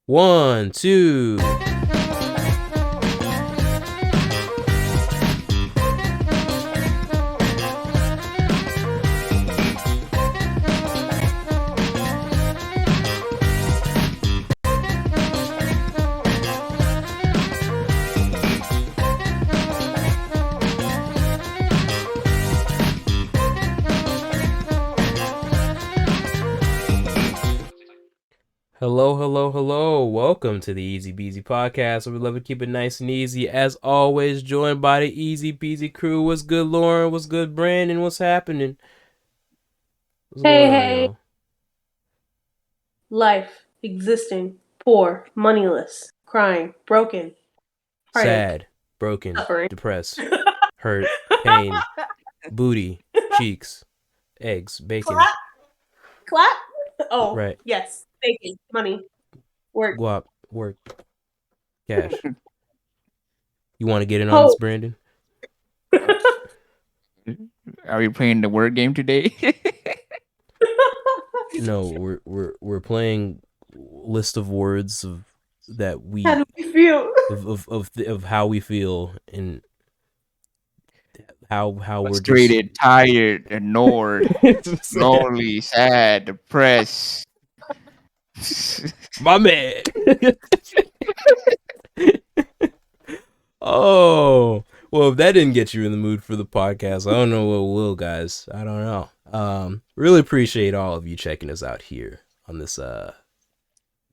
1, 2. Hello, hello, hello. Welcome to the EasyBZ Podcast, where we love to keep it nice and easy. As always, joined by the EasyBZ crew. What's good, Lauren? What's good, Brandon? What's happening? What's going on, Hey. y'all? Life, existing, poor, moneyless, crying, broken, heartache, Sad, broken, suffering. depressed, hurt, pain, booty, cheeks, eggs, bacon. Clap. Oh, Right. yes. Bacon, money, work. Guap, work, cash. You want to get in on this, Brandon? Are we playing the word game today? No, we're playing list of words that we How do we feel? of how we feel and how we're Frustrated, tired, annoyed, lonely, sad, depressed. My man. Oh, well, if that didn't get you in the mood for the podcast, I don't know what will, guys. I don't know. Really appreciate all of you checking us out here on this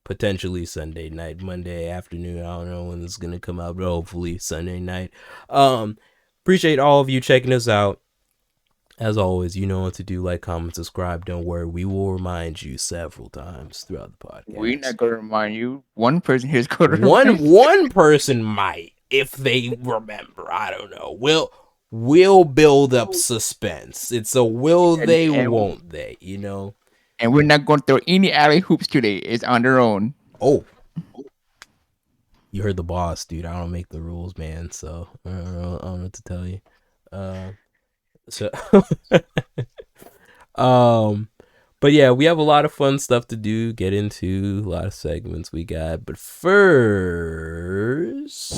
potentially Sunday night, Monday afternoon. I don't know when this is gonna come out, but hopefully Sunday night. Appreciate all of you checking us out. As always, you know what to do. Like, comment, subscribe. Don't worry, we will remind you several times throughout the podcast. We're not gonna remind you. One person here's gonna remind you. One person might, if they remember. I don't know. We'll build up suspense. It's a will they, won't they, you know? And we're not going to throw any alley hoops today. It's on their own. Oh. You heard the boss, dude. I don't make the rules, man. So I don't know what to tell you. But yeah, we have a lot of fun stuff to do, get into, a lot of segments we got. But first,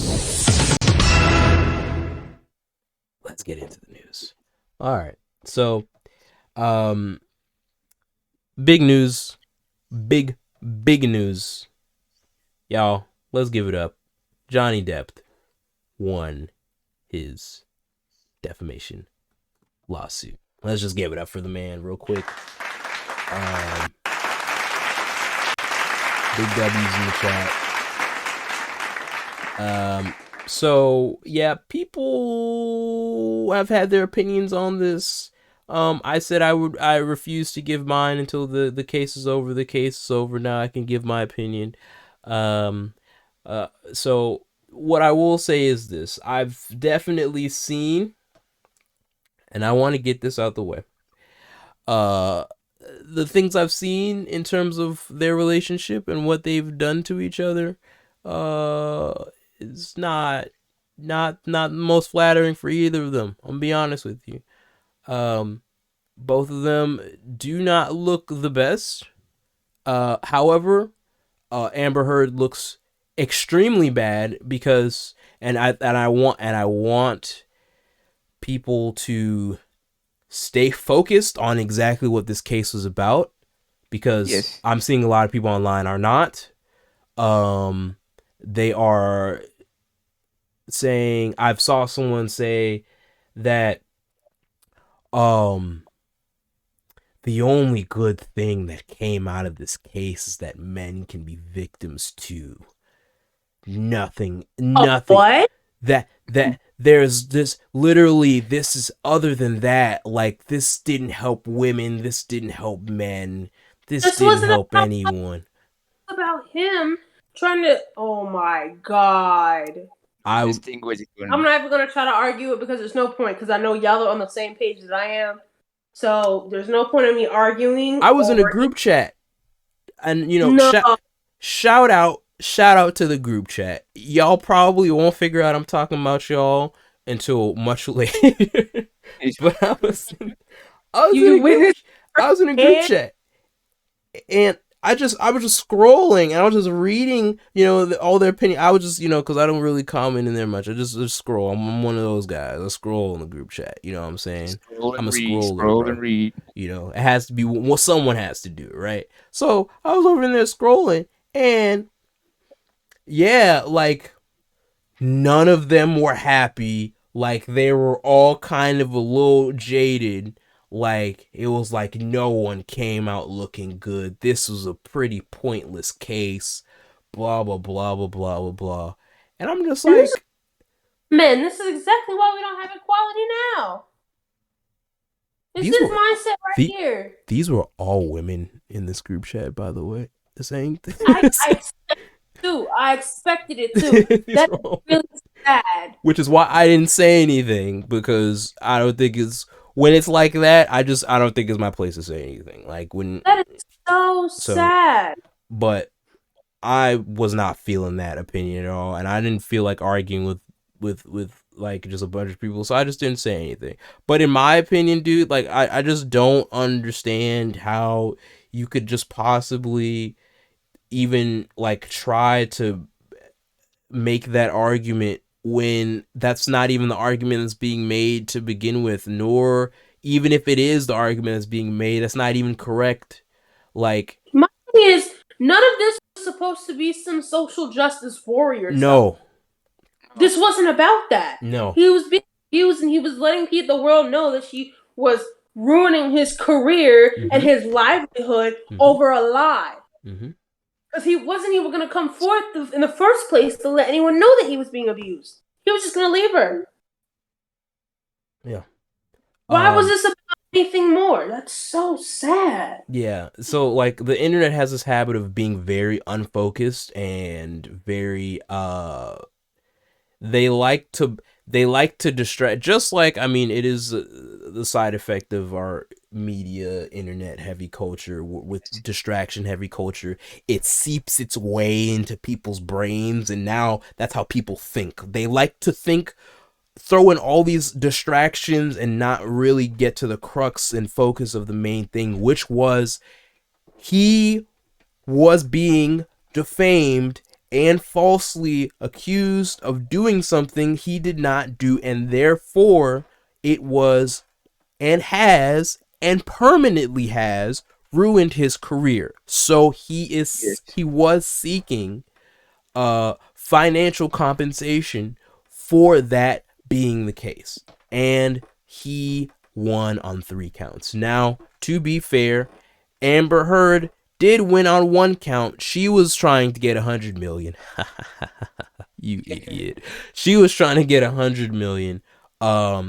let's get into the news. All right. So, big news. Big news. Y'all, let's give it up. Johnny Depp won his defamation lawsuit. Let's just give it up for the man real quick. Big W's in the chat. So yeah, people have had their opinions on this. I said I refuse to give mine until the case is over. The case is over. Now I can give my opinion. So what I will say is this: I've definitely seen, and I want to get this out the way. The things I've seen in terms of their relationship and what they've done to each other, is not most flattering for either of them. I'm gonna be honest with you. Both of them do not look the best. However, Amber Heard looks extremely bad because, and I want people to stay focused on exactly what this case was about, because yes, I'm seeing a lot of people online are not. They are saying, I've saw someone say that the only good thing that came out of this case is that men can be victims too. Nothing. What? That there's this, literally, this is other than that. Like, this didn't help women. This didn't help men. This didn't help anyone. About him trying to, oh my God. I'm not even going to try to argue it because there's no point, because I know y'all are on the same page that I am. So there's no point in me arguing. I was in a group chat, and shout out to the group chat. Y'all probably won't figure out I'm talking about y'all until much later. But I was in a group chat, and I was just scrolling and I was just reading, all their opinion. I was just, because I don't really comment in there much. I just scroll. I'm one of those guys. I scroll in the group chat. You know what I'm saying? Scroll I'm and a read, scroller, scroll and bro. read. It has to be what someone has to do, right? So I was over in there scrolling, and yeah, like none of them were happy. Like they were all kind of a little jaded. Like it was like no one came out looking good. This was a pretty pointless case. Blah blah blah blah blah blah blah. And I'm just And this, like, man, this is exactly why we don't have equality now. It's these this were mindset right the here. these were all women in this group chat, by the way. Saying I this. expected it too. I expected it too. These That were is all really sad. which is why I didn't say anything, because I don't think it's when it's like that. I don't think it's my place to say anything. Like when That is so so, sad. but I was not feeling that opinion at all, and I didn't feel like arguing with like just a bunch of people, so I just didn't say anything. But in my opinion, dude, like I just don't understand how you could just possibly even like try to make that argument when that's not even the argument that's being made to begin with, nor even if it is the argument that's being made, that's not even correct. Like, My thing is, none of this was supposed to be some social justice warrior stuff. no, This wasn't about that. no. He was being abused, and he was letting the world know that she was ruining his career and his livelihood over a lie. Because he wasn't even going to come forth in the first place to let anyone know that he was being abused. He was just going to leave her. Yeah. Why was this about anything more? That's so sad. Yeah. So like the internet has this habit of being very unfocused and very they like to distract, just like, I mean, it is the side effect of our media internet heavy culture with distraction heavy culture. It seeps its way into people's brains, and now that's how people think. They like to think, throw in all these distractions and not really get to the crux and focus of the main thing, which was he was being defamed and falsely accused of doing something he did not do, and therefore it was and has and permanently has ruined his career. So he was seeking financial compensation for that being the case, and he won on 3 counts. Now, to be fair, Amber Heard did win on 1 count. She was trying to get 100 million. You idiot. She was trying to get 100 million.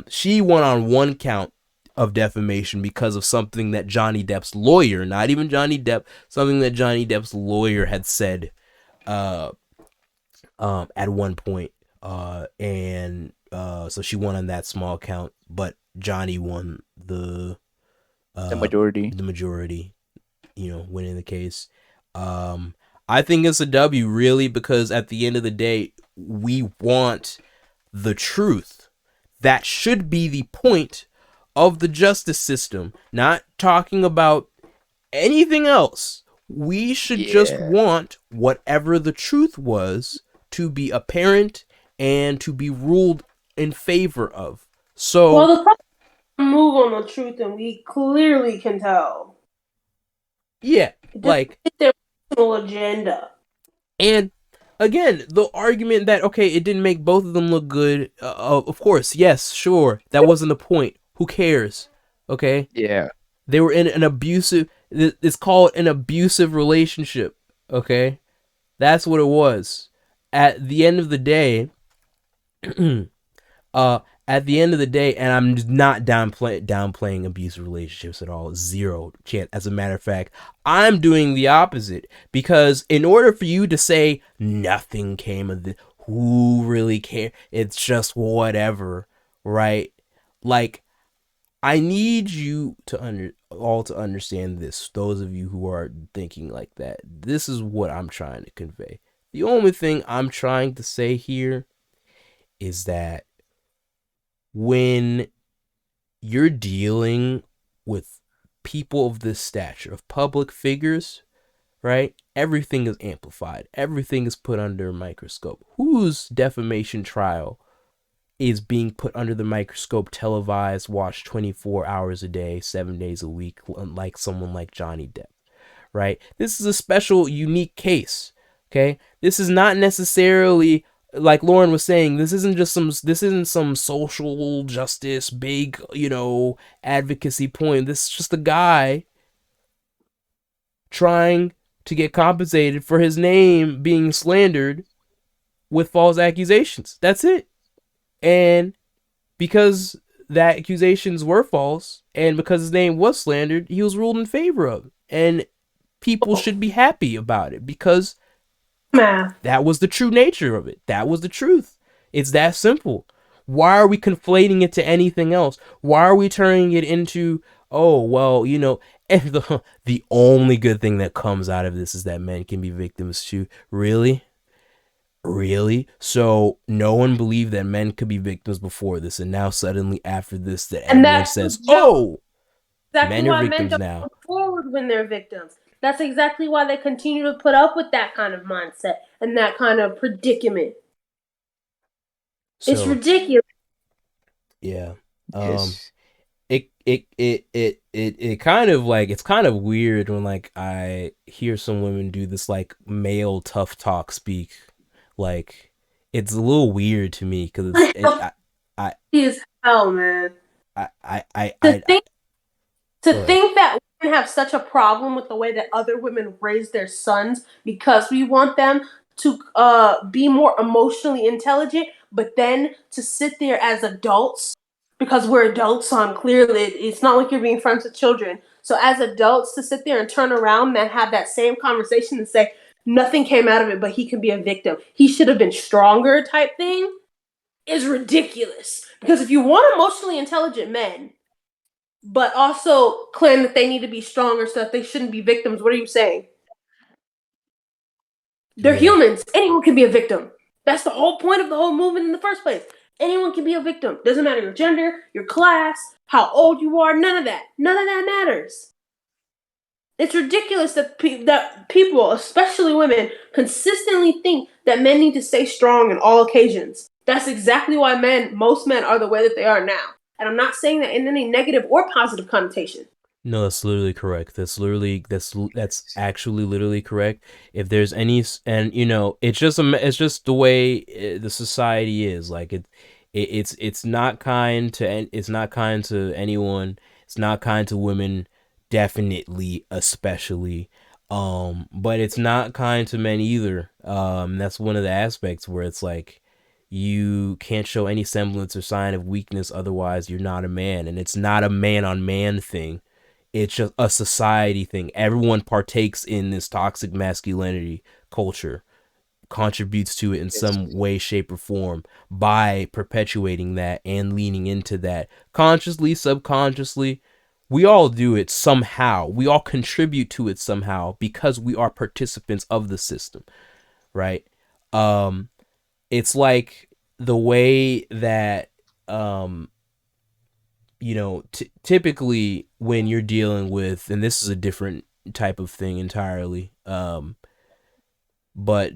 She won on 1 count of defamation because of something that Johnny Depp's lawyer, not even Johnny Depp, something that Johnny Depp's lawyer had said at one point. And so she won on that small count, but Johnny won the majority. The majority, winning the case. I think it's a W, really, because at the end of the day, we want the truth. That should be the point of the justice system. Not talking about anything else. We should just want whatever the truth was to be apparent and to be ruled in favor of. So, well, the problem move on the truth, and we clearly can tell. Yeah, like their personal agenda. And again, the argument that, okay, it didn't make both of them look good. Of course, yes, sure, that wasn't the point. Who cares? Okay. Yeah. They were in an abusive. It's called an abusive relationship. Okay, that's what it was. At the end of the day, at the end of the day, and I'm not downplaying abusive relationships at all. Zero chance. As a matter of fact, I'm doing the opposite, because in order for you to say nothing came of it, who really cares? It's just whatever, right? Like, I need you to all to understand this. Those of you who are thinking like that, this is what I'm trying to convey. The only thing I'm trying to say here is that when you're dealing with people of this stature, of public figures, right? Everything is amplified. Everything is put under a microscope. Whose defamation trial is being put under the microscope, televised, watched 24 hours a day, 7 days a week, unlike someone like Johnny Depp, right? This is a special, unique case, okay? This is not necessarily, like Lauren was saying, this isn't some social justice, big, advocacy point. This is just a guy trying to get compensated for his name being slandered with false accusations. That's it. And because the accusations were false and because his name was slandered, he was ruled in favor of. And people should be happy about it because that was the true nature of it. That was the truth. It's that simple. Why are we conflating it to anything else? Why are we turning it into, oh, well, and the only good thing that comes out of this is that men can be victims too? Really? Really? So no one believed that men could be victims before this, and now suddenly after this that everyone says, oh, men are victims don't now. Move forward when they're victims. That's exactly why they continue to put up with that kind of mindset and that kind of predicament. It's ridiculous. Yeah. Yes. It kind of like, it's kind of weird when like I hear some women do this like male tough talk speak. Like, it's a little weird to me because He is hell, man. I Think that women have such a problem with the way that other women raise their sons because we want them to be more emotionally intelligent, but then to sit there as adults because we're adults, so clearly it's not like you're being friends with children. So as adults, to sit there and turn around and have that same conversation and say nothing came out of it, but he can be a victim. He should have been stronger type thing is ridiculous. Because if you want emotionally intelligent men, but also claim that they need to be stronger so that they shouldn't be victims, what are you saying? They're humans. Anyone can be a victim. That's the whole point of the whole movement in the first place. Anyone can be a victim. Doesn't matter your gender, your class, how old you are, none of that. None of that matters. It's ridiculous that people, especially women, consistently think that men need to stay strong in all occasions. That's exactly why most men are the way that they are now. And I'm not saying that in any negative or positive connotation. No, that's literally correct. That's actually literally correct. If there's any, and it's just the way the society is. Like it's not kind to anyone. It's not kind to women, definitely, especially. But it's not kind to men either. That's one of the aspects where it's like, you can't show any semblance or sign of weakness, otherwise you're not a man, and it's not a man on man thing. It's just a society thing. Everyone partakes in this toxic masculinity culture, contributes to it in some way, shape, or form by perpetuating that and leaning into that. Consciously, subconsciously, we all do it somehow. We all contribute to it somehow because we are participants of the system, right? It's like the way that typically when you're dealing with, and this is a different type of thing entirely, but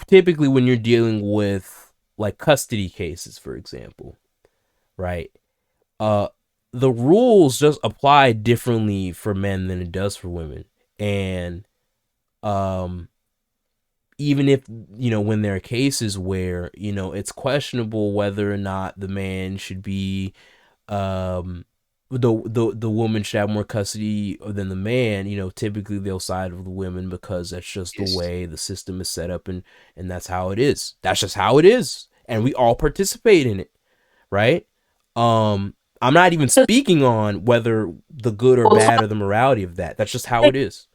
typically when you're dealing with like custody cases, for example, right? The rules just apply differently for men than it does for women. And even if, when there are cases where, it's questionable whether or not the man should be, the woman should have more custody than the man, typically they'll side with the women because that's just the way the system is set up, and that's how it is. That's just how it is. And we all participate in it, right? I'm not even speaking on whether the good or bad or the morality of that. That's just how it is.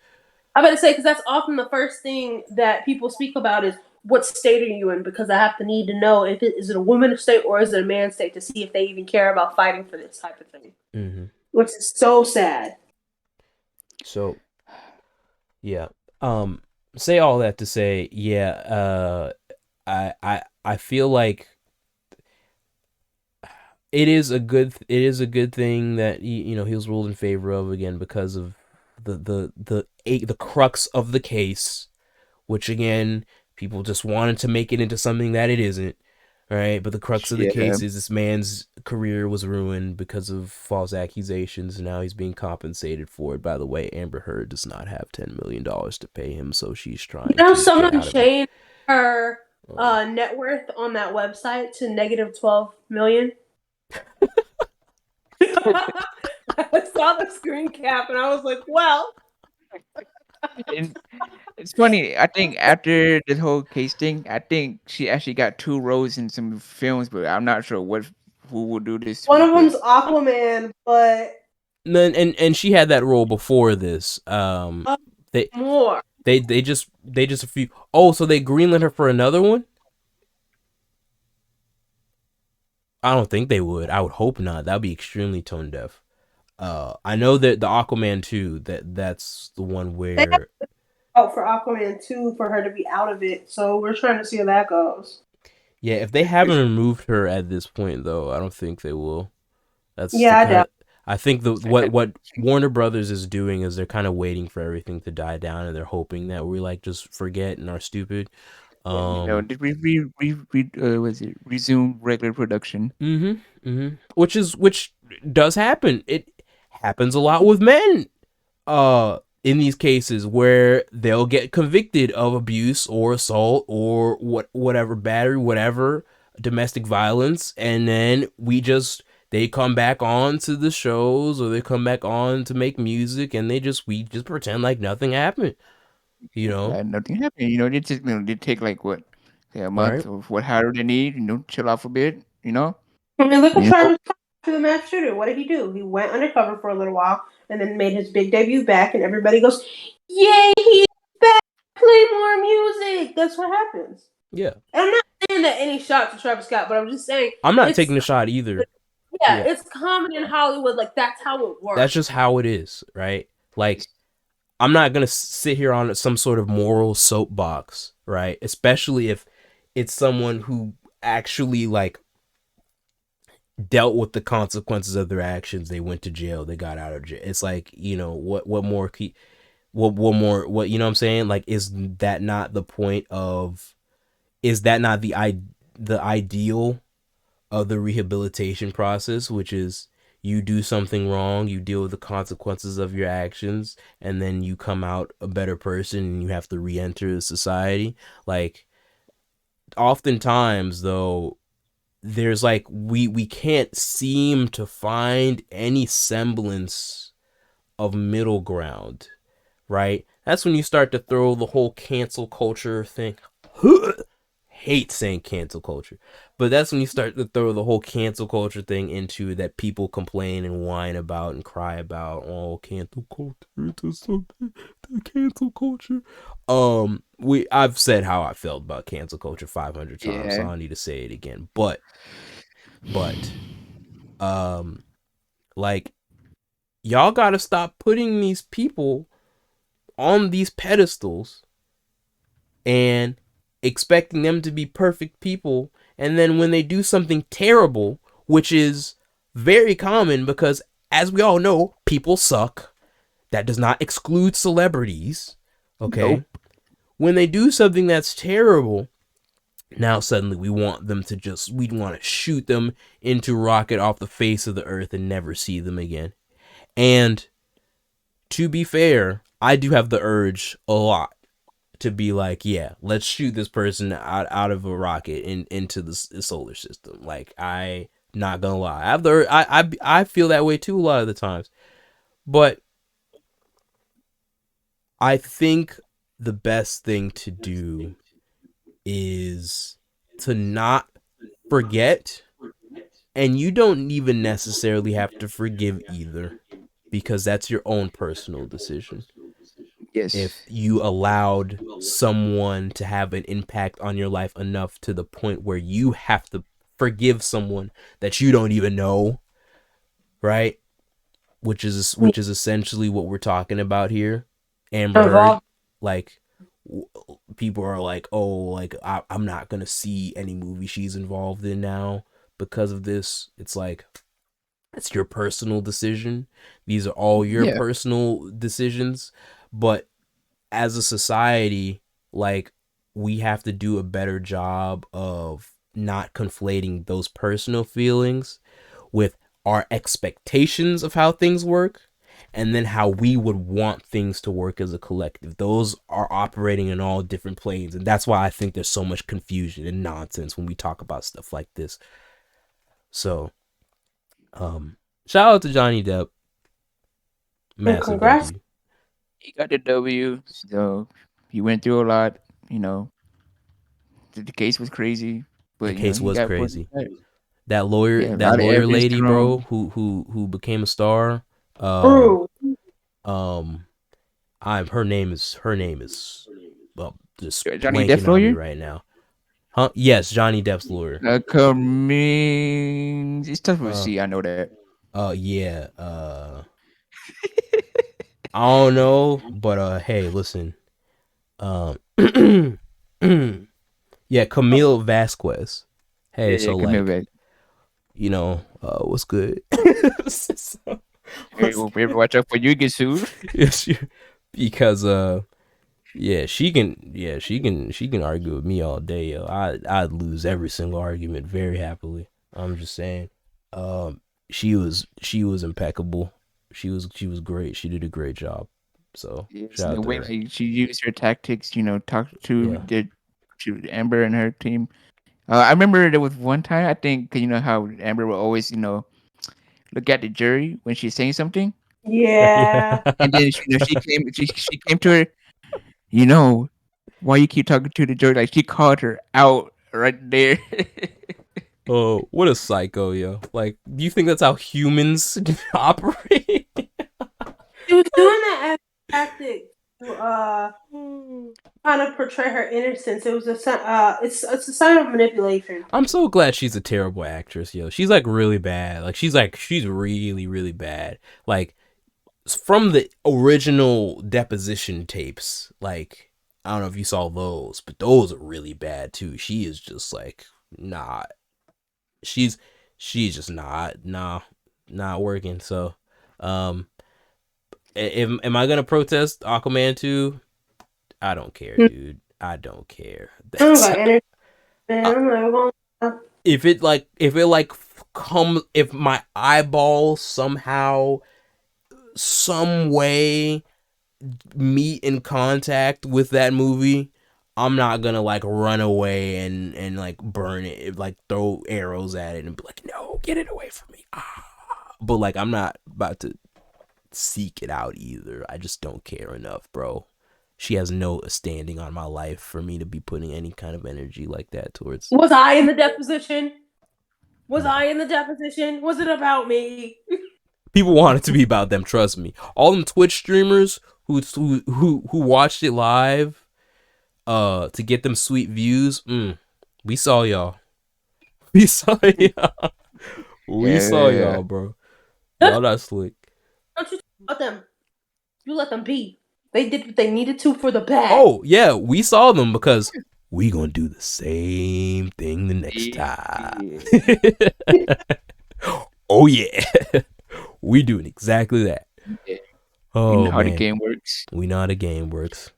I'm about to say, because that's often the first thing that people speak about is, what state are you in? Because I have to need to know if is it a woman's state or is it a man's state to see if they even care about fighting for this type of thing. Mm-hmm. Which is so sad. So, yeah. Say all that to say, yeah. I feel like it is a good thing that he was ruled in favor of, again, because of the the crux of the case, which again, people just wanted to make it into something that it isn't. Right, but the crux of the Yeah. case is this man's career was ruined because of false accusations, and now he's being compensated for it. By the way, Amber Heard does not have $10 million to pay him, so she's trying to get Someone out of it. changed her Um, net worth on that website to negative 12 million. I saw the screen cap and I was like, well, And it's funny. I think after this whole case thing, I think she actually got 2 roles in some films, but I'm not sure who will do this. one of But them's Aqua Man, but and she had that role before this. They more. they just a few. Oh, so they greenlit her for another one? I don't think they would. I would hope not. That'd be extremely tone deaf. I know that the Aquaman 2, that's the one They have where, out for Aquaman 2 for her to be out of it, so we're trying to see how that goes. yeah, if they haven't removed her at this point though, I don't think they will. That's the Yeah, I kind of, doubt. I think the what Warner Brothers is doing is they're kind of waiting for everything to die down, and they're hoping that we like just forget and are stupid. did was it resume regular production? Which does happen. It happens a lot with men. In these cases where they'll get convicted of abuse or assault or whatever, battery, whatever, domestic violence, and then they come back on to the shows, or they come back on to make music, and we just pretend like nothing happened, you know. Nothing happened. They take like what, a Right. month of what however they need. Chill out for a bit. I mean, look at You know. Travis Scott to the mass shooter. What did he do? He went undercover for a little while and then made his big debut back, and everybody goes, "Yay, he's back! Play more music." That's what happens. Yeah, And I'm not saying that any shot to Travis Scott, but I'm just saying I'm not it's taking a shot either. yeah, Yeah, it's common in Hollywood. Like that's how it that's works. just how it is, right? Like, I'm not gonna sit here on some sort of moral soapbox, right? Especially if it's someone who actually like dealt with the consequences of their actions. They went to jail. They got out of jail. It's like, what more? What more? What, you know what I'm saying? Like, is that not the point of? Is that not the ideal of the rehabilitation process, which is you do something wrong, you deal with the consequences of your actions, and then you come out a better person, and you have to re-enter the society. Like, oftentimes though, there's like we can't seem to find any semblance of middle ground, right? That's when you start to throw the whole cancel culture thing. Hate saying cancel culture, but that's when you start to throw the whole cancel culture thing into that people complain and whine about and cry about. Oh, cancel culture, it's something, the cancel culture. I've said how I felt about cancel culture 500 times, so I Yeah. don't need to say it again. But um like, y'all gotta stop putting these people on these pedestals and expecting them to be perfect people, and then when they do something terrible, which is very common because, as we all know, people suck. That does not exclude celebrities. Okay? Nope. When they do something that's terrible, now suddenly we want to shoot them into rocket off the face of the earth and never see them again. And to be fair, I do have the urge a lot to be like, yeah, let's shoot this person out of a rocket into the solar system. Like, I not gonna lie, I feel that way too a lot of the times. But I think the best thing to do is to not forget, and you don't even necessarily have to forgive either, because that's your own personal decision. Yes. If you allowed someone to have an impact on your life enough to the point where you have to forgive someone that you don't even know, right? Which is essentially what we're talking about here. Amber Heard, Involved. like, people are like, oh, like, I'm not gonna see any movie she's involved in now because of this. It's like, it's your personal decision. These are all your Yeah. personal decisions, but as a society, like, we have to do a better job of not conflating those personal feelings with our expectations of how things work, and then how we would want things to work as a collective. Those are operating in all different planes, and that's why I think there's so much confusion and nonsense when we talk about stuff like this. So, shout out to Johnny Depp, massive Congrats. W. He got the W, so he went through a lot. You know, the case was crazy, The but case he was got what he crazy. got. Yeah, a That lot of lawyer evidence lady, thrown. bro, who became a star. True. Um, her name is well, just Johnny Depp blanking on me lawyer. right now. Huh? Yes, Johnny Depp's lawyer. Cummings. It starts with Uh, C. I know that. yeah. I don't know, but hey, listen. Um, yeah, Camille Vasquez. Hey, Yeah, so Camille like, back. what's good? Hey, What's well, baby, good? watch out for you get sued. Yes, because yeah, she can argue with me all day, yo. I'd lose every single argument very happily. I'm just saying. Um, she was impeccable. She was great. She did a great job. So Yes, shout the out to way her. like, she used her tactics, talk Yeah. to Amber and her team. I remember there was one time I think you know how Amber will always look at the jury when she's saying something, Yeah. Yeah. and then she came to her, you know, why you keep talking to the jury? Like she called her out right there. Oh, what a psycho, yo! Like, do you think that's how humans operate? She was doing that as a tactic to kind of portray her innocence. It was it's a sign of manipulation. I'm so glad she's a terrible actress, yo. She's like really bad. She's really, really bad. Like, from the original deposition tapes, like, I don't know if you saw those, but those are really bad too. She is just like not. She's just not working. So, um, am I gonna protest Aquaman 2? I don't care, dude. I don't care. I don't That's got energy, man. I'm not going. if my eyeball somehow, some way, meet in contact with that movie, I'm not gonna like run away and like burn it, like throw arrows at it and be like, no, get it away from me. But like, I'm not about to seek it out either. I just don't care enough, bro. She has no standing on my life for me to be putting any kind of energy like that towards. Was I in the deposition? Was No. I in the deposition? Was it about me? People want it to be about them, trust me. All them Twitch streamers who watched it live to get them sweet views, we saw y'all. We saw y'all. We saw Yeah, y'all, bro. Y'all not slick. Don't you talk about them? You let them be. They did what they needed to for the bag. Oh, yeah, we saw them because we gonna do the same thing the next time. yeah. Oh, yeah. We doing exactly that. Yeah. You know Oh, how the man. game works. We know how the game works.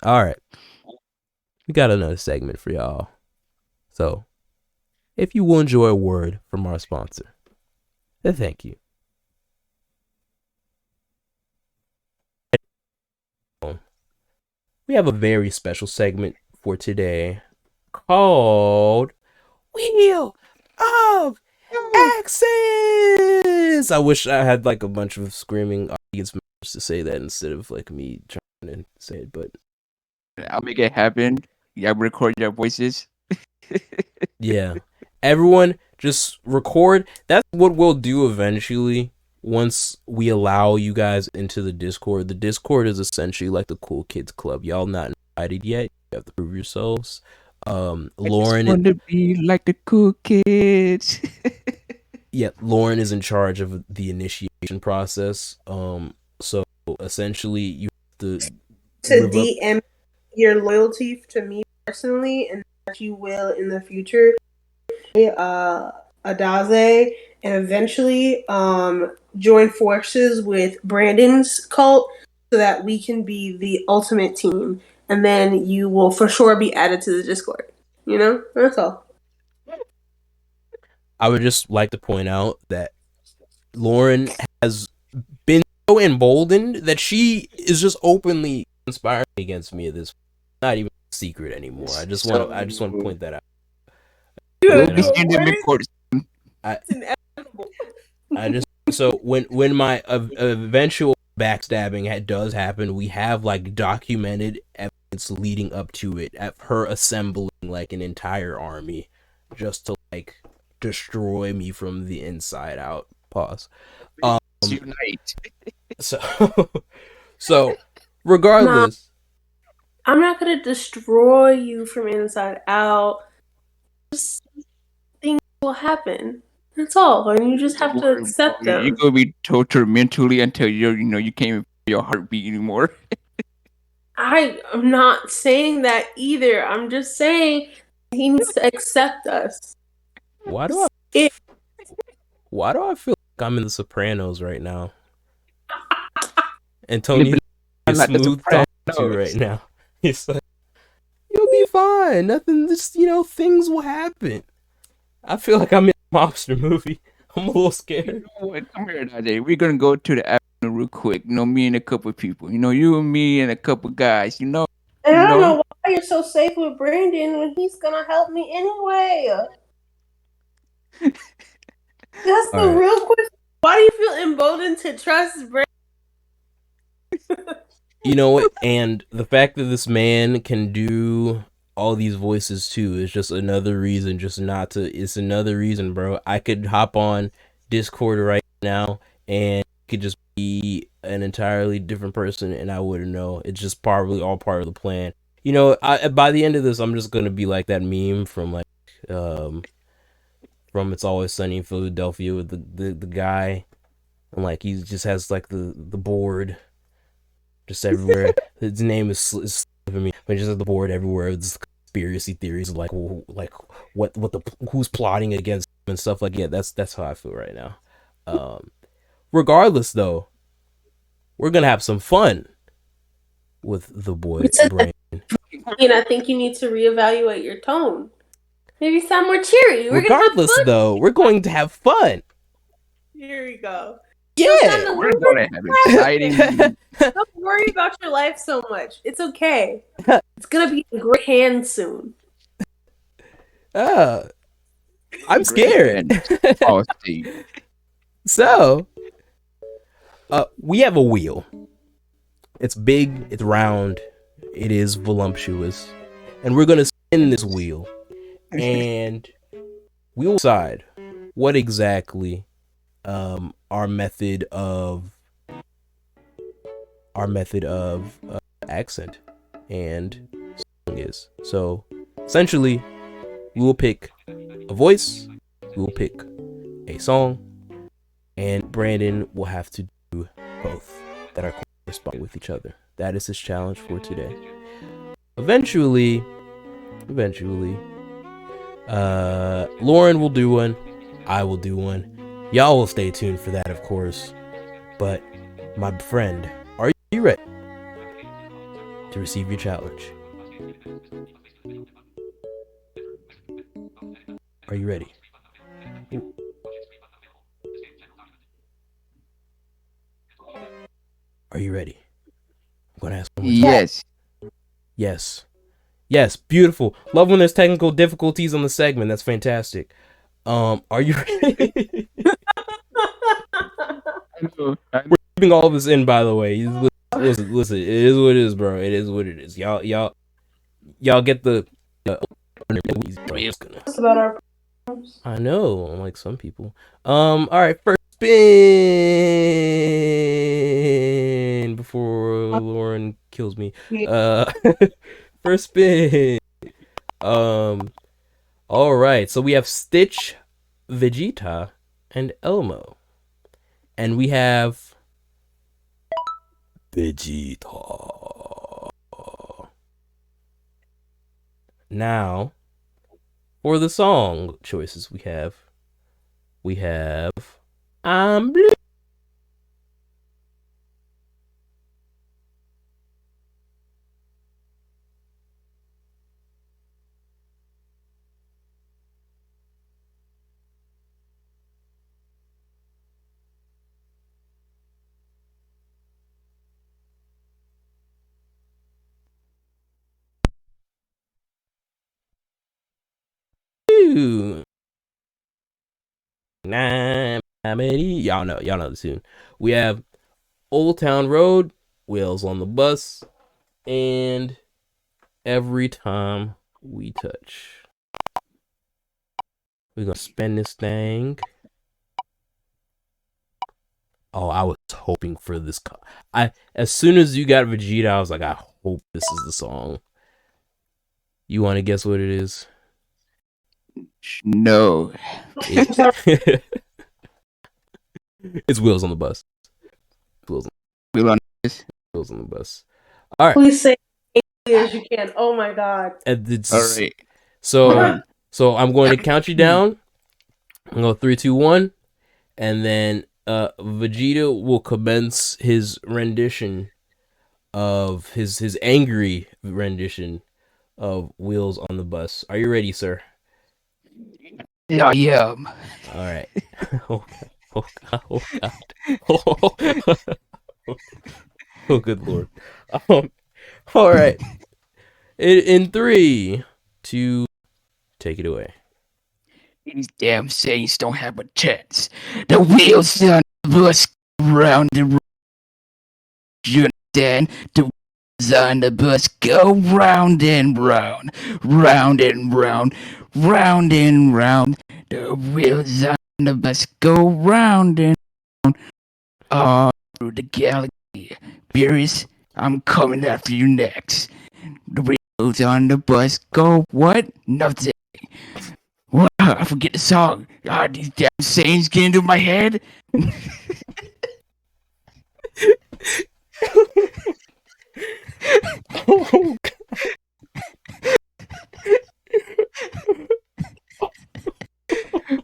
All right. We got another segment for y'all. So, if you will enjoy a word from our sponsor, then thank you. We have a very special segment for today called Wheel of Axes. I wish I had like a bunch of screaming audience members to say that instead of like me trying to say it, but I'll make it happen. Yeah, record your voices. yeah. Everyone just record. That's what we'll do eventually once we allow you guys into the Discord. The Discord is essentially like the cool kids club. Y'all not invited yet. You have to prove yourselves. I just Lauren, want to be like the cool kids. yeah, Lauren is in charge of the initiation process. So essentially you have to To live up. DM your loyalty to me personally, and that you will in the future. Adaze, and eventually join forces with Brandon's cult so that we can be the ultimate team, and then you will for sure be added to the Discord. You know, that's all. I would just like to point out that Lauren has been so emboldened that she is just openly conspiring against me at this. Not even a secret anymore. I just want to point that out. We'll be seeing them in court. I just so when my eventual backstabbing does happen, we have like documented evidence leading up to it of her assembling like an entire army just to like destroy me from the inside out. Pause. Unite. So regardless, I'm not gonna destroy you from inside out. Just things will happen. That's all, and you just have to accept them. You're gonna be tortured mentally until you can't even feel your heartbeat anymore. I am not saying that either. I'm just saying he needs to accept us. Why do I feel like I'm in The Sopranos right now? And Tony is smooth talking to right now. He's like, you'll be fine. Nothing, just, things will happen. I feel like I'm in a mobster movie. I'm a little scared. You know what? Come here, Najee. We're gonna go to the avenue real quick. Me and a couple of people. You and me and a couple of guys. And I don't know why you're so safe with Brandon when he's gonna help me anyway. That's the real question. Why do you feel emboldened to trust Brandon? You know what? And the fact that this man can do all these voices too is just another reason it's another reason, bro. I could hop on Discord right now and could just be an entirely different person and I wouldn't know. It's just probably all part of the plan. By the end of this, I'm just gonna be like that meme from like from It's Always Sunny in Philadelphia with the guy, and like he just has like the board just everywhere. His name is slipping me, but just has the board everywhere. It's conspiracy theories like who's plotting against him and stuff like that. That's how I feel right now. Regardless, though, we're gonna have some fun with the boy brain. I think you need to reevaluate your tone. Maybe sound more cheery. Regardless, though, we're going to have fun. Here we go. Yeah, we're going to have exciting. Don't worry about your life so much. It's okay. It's gonna be in great hands soon. I'm scared. Oh, Steve. So, we have a wheel. It's big, it's round, it is voluptuous, and we're gonna spin this wheel, and we will decide what exactly our method of accent and song is. So essentially, we will pick a voice, we will pick a song, and Brandon will have to do both that are corresponding with each other. That is his challenge for today. Eventually, Lauren will do one, I will do one. Y'all will stay tuned for that, of course. But my friend, are you ready to receive your challenge? Are you ready? Are you ready? I'm gonna ask one more time. Yes, beautiful. Love when there's technical difficulties on the segment. That's fantastic. Are you ready? We're keeping all this in, by the way. Listen, it is what it is, bro. It is what it is. Y'all get the. About our problems. I know, unlike some people. All right, first spin before Lauren kills me. First spin. All right, so we have Stitch, Vegeta, and Elmo. And we have Vegeta. Now, for the song choices we have I'm blue. 2. Y'all know the tune. We have Old Town Road, Wheels on the Bus, and Every Time We Touch. We're gonna spin this thing. Oh, I was hoping for this. As soon as you got Vegeta, I was like, I hope this is the song. You want to guess what it is? No. It's Wheels on the Bus. Wheels Wheel on this. on the Bus. All right. Please say as you can. Oh my god. All right. So I'm going to count you down. I'm going to 3, 2, 1, and then Vegeta will commence his rendition of his angry rendition of Wheels on the Bus. Are you ready, sir? Yeah, yeah. All right. Oh God. Oh God. Oh good Lord. All right. In 3, 2, take it away. These damn saints don't have a chance. The wheels on the bus round and round. You understand? The wheels on the bus go round and round, round and round, round and round. The wheels on the bus go round and round all through the galaxy. Beerus, I'm coming after you next. The wheels on the bus go what? Nothing. Wow, I forget the song. God, these damn sayings get into my head. Oh,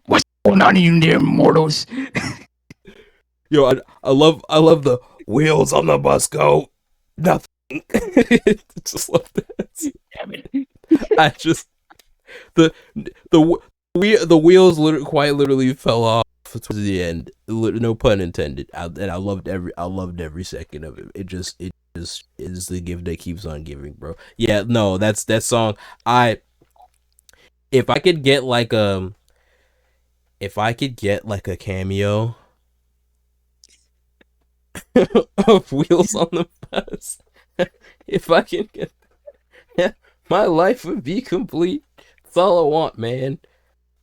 What's going on in there, mortals? yo, I love the wheels on the bus go. Nothing. Just love that. Damn it. I just the wheels quite literally fell off towards the end. No pun intended. And I loved every second of it. It just is the gift that keeps on giving, bro. Yeah, no, that's that song. If I could get like a cameo of Wheels on the Bus, if I can get that, my life would be complete. That's all I want, man.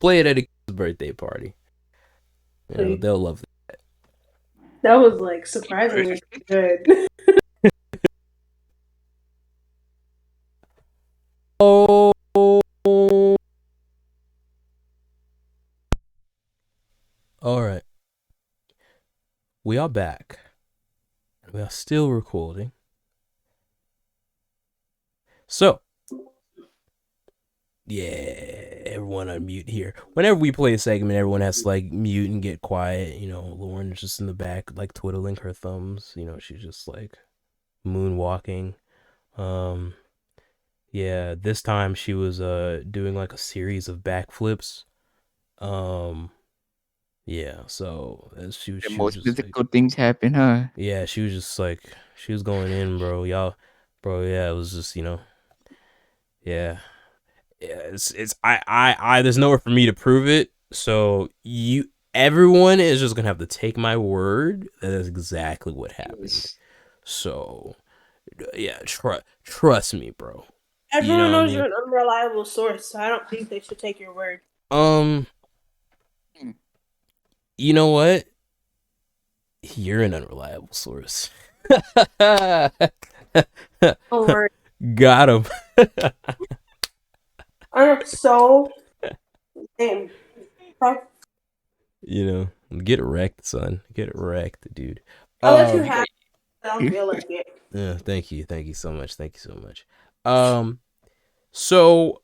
Play it at a kid's birthday party. You know, they'll love that. That was like surprisingly good. Oh. All right. We are back. We are still recording. So, yeah, everyone unmute here. Whenever we play a segment, everyone has to like mute and get quiet. You know, Lauren's just in the back, like twiddling her thumbs. You know, she's just like moonwalking. Yeah, this time she was doing like a series of backflips. Yeah, so as she was Most just physical things happen, huh? yeah, she was just like she was going in, bro. Y'all, bro. Yeah, it was just yeah. It's I there's nowhere for me to prove it. So everyone is just gonna have to take my word that is exactly what happened. Yes. So yeah, trust me, bro. Everyone knows you're an unreliable source, so I don't think they should take your word. You know what? You're an unreliable source. Don't worry. Got him. I'm so damn. You know, get wrecked, son. Get wrecked, dude. I'll let you have it. I don't feel like it. Yeah, thank you so much. So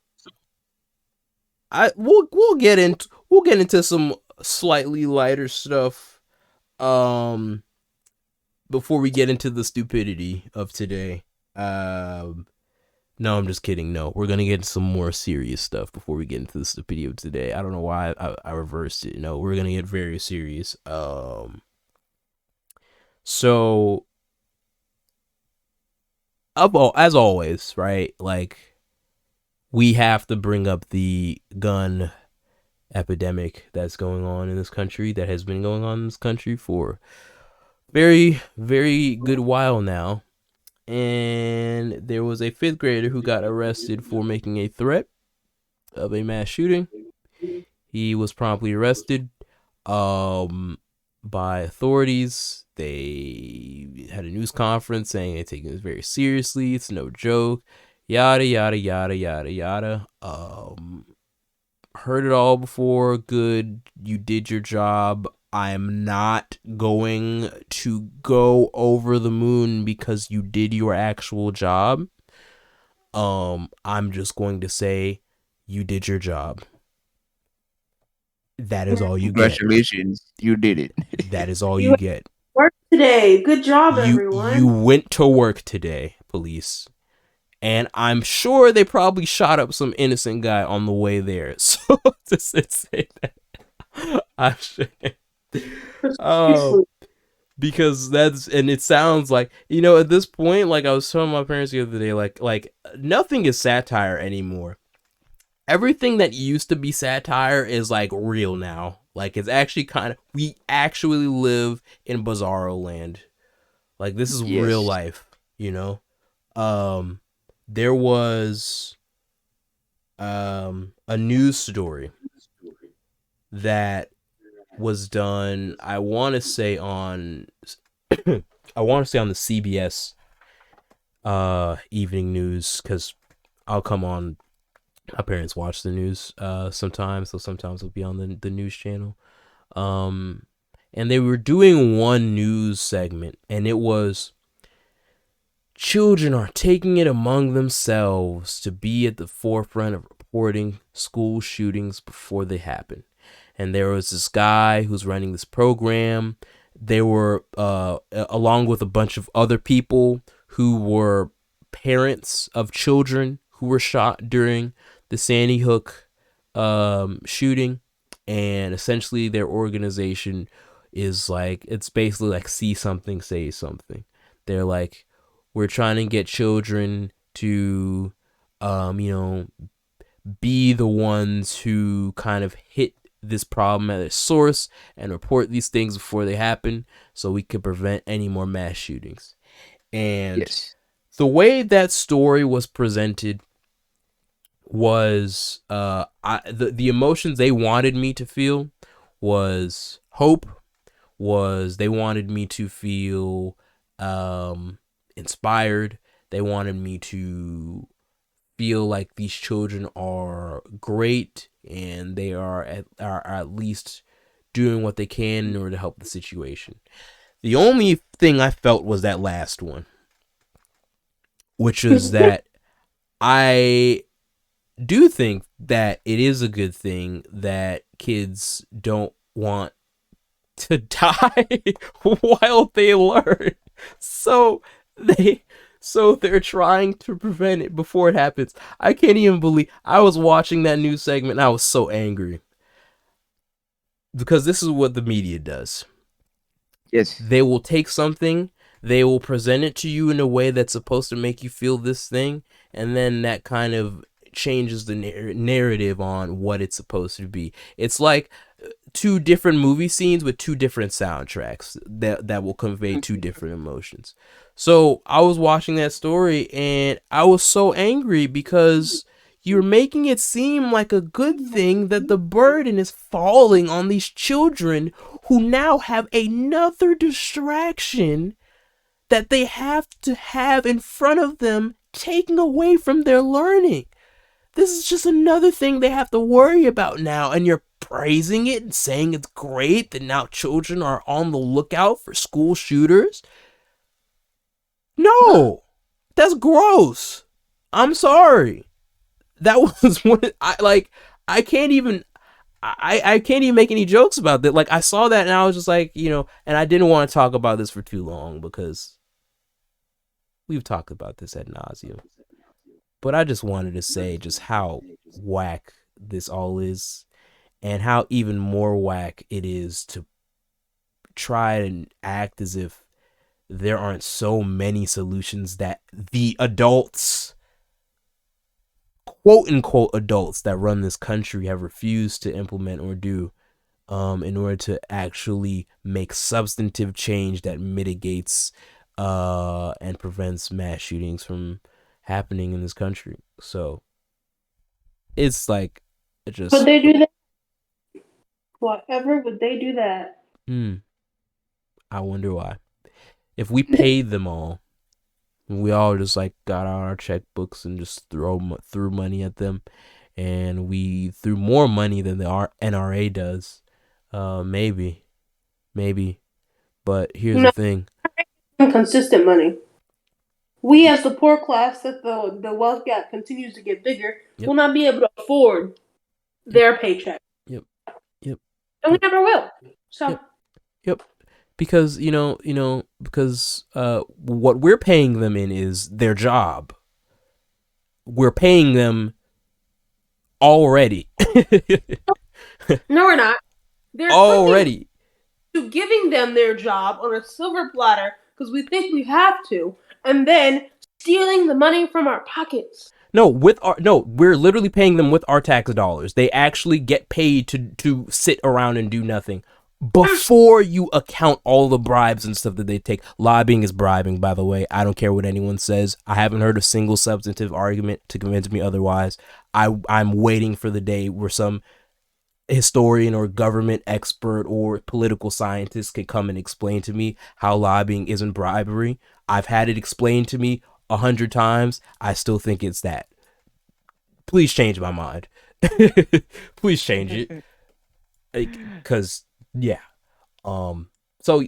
we'll get into some slightly lighter stuff before we get into the stupidity of today. No, I'm just kidding. No, we're gonna get some more serious stuff before we get into the stupidity of today. I don't know why I reversed it. No, we're gonna get very serious. So as always, right? Like we have to bring up the gun epidemic that's going on in this country, that has been going on in this country for very, very good while now. And there was a fifth grader who got arrested for making a threat of a mass shooting. He was promptly arrested by authorities. They had a news conference saying they're taking this very seriously. It's no joke. Yada, yada, yada, yada, yada. Heard it all before. Good. You did your job. I'm not going to go over the moon because you did your actual job. I'm just going to say you did your job. That is all you get. Congratulations, you did it. That is all you get. Work today. Good job, You everyone. went to work today, police. And I'm sure they probably shot up some innocent guy on the way there. So to say that, I'm sure. Because and it sounds like, at this point, like I was telling my parents the other day, like nothing is satire anymore. Everything that used to be satire is like real now. Like it's actually we actually live in bizarro land. Like this is real life, There was a news story that was done, I want to say on the CBS evening news, because I'll come on. My parents watch the news sometimes, so sometimes it'll be on the news channel. And they were doing one news segment, and it was, children are taking it among themselves to be at the forefront of reporting school shootings before they happen. And there was this guy who's running this program. They were, along with a bunch of other people who were parents of children who were shot during the Sandy Hook shooting. And essentially their organization is like, it's basically like see something, say something. They're like, we're trying to get children to, be the ones who kind of hit this problem at its source and report these things before they happen so we could prevent any more mass shootings. And the way that story was presented was the emotions they wanted me to feel was hope, was they wanted me to feel inspired. They wanted me to feel like these children are great and they are at least doing what they can in order to help the situation. The only thing I felt was that last one, which is that I do think that it is a good thing that kids don't want to die while they learn. So they're trying to prevent it before it happens. I can't even believe I was watching that news segment and I was so angry. Because this is what the media does. Yes. They will take something, they will present it to you in a way that's supposed to make you feel this thing, and then that kind of changes the narrative on what it's supposed to be. It's like two different movie scenes with two different soundtracks that will convey two different emotions. So I was watching that story and I was so angry because you're making it seem like a good thing that the burden is falling on these children who now have another distraction that they have to have in front of them, taking away from their learning. This is just another thing they have to worry about now, and you're praising it and saying it's great that now children are on the lookout for school shooters. No, that's gross. I'm sorry. That was one. I can't even make any jokes about that. Like I saw that and I was just like, and I didn't want to talk about this for too long because we've talked about this ad nauseum. But I just wanted to say just how whack this all is and how even more whack it is to try and act as if there aren't so many solutions that the adults, quote unquote adults that run this country have refused to implement or do in order to actually make substantive change that mitigates and prevents mass shootings from happening in this country. So it's like it just. Would they do that? Whatever would they do that? I wonder why. If we paid them all, we all just like got out our checkbooks and just threw money at them, and we threw more money than the NRA does. Maybe, but here's the thing: consistent money. We, as the poor class, that the wealth gap continues to get bigger, will not be able to afford their paycheck. Yep. And we never will. So. Yep. Because because what we're paying them in is their job. We're paying them already. No, we're not. They're already to giving them their job on a silver platter because we think we have to, and then stealing the money from our pockets. No, we're literally paying them with our tax dollars. They actually get paid to sit around and do nothing. Before you account all the bribes and stuff that they take. Lobbying is bribing, by the way. I don't care what anyone says. I haven't heard a single substantive argument to convince me otherwise. I'm waiting for the day where some historian or government expert or political scientist could come and explain to me how lobbying isn't bribery. I've had it explained to me 100 times. I still think it's that. Please change my mind. Please change it. Because yeah. So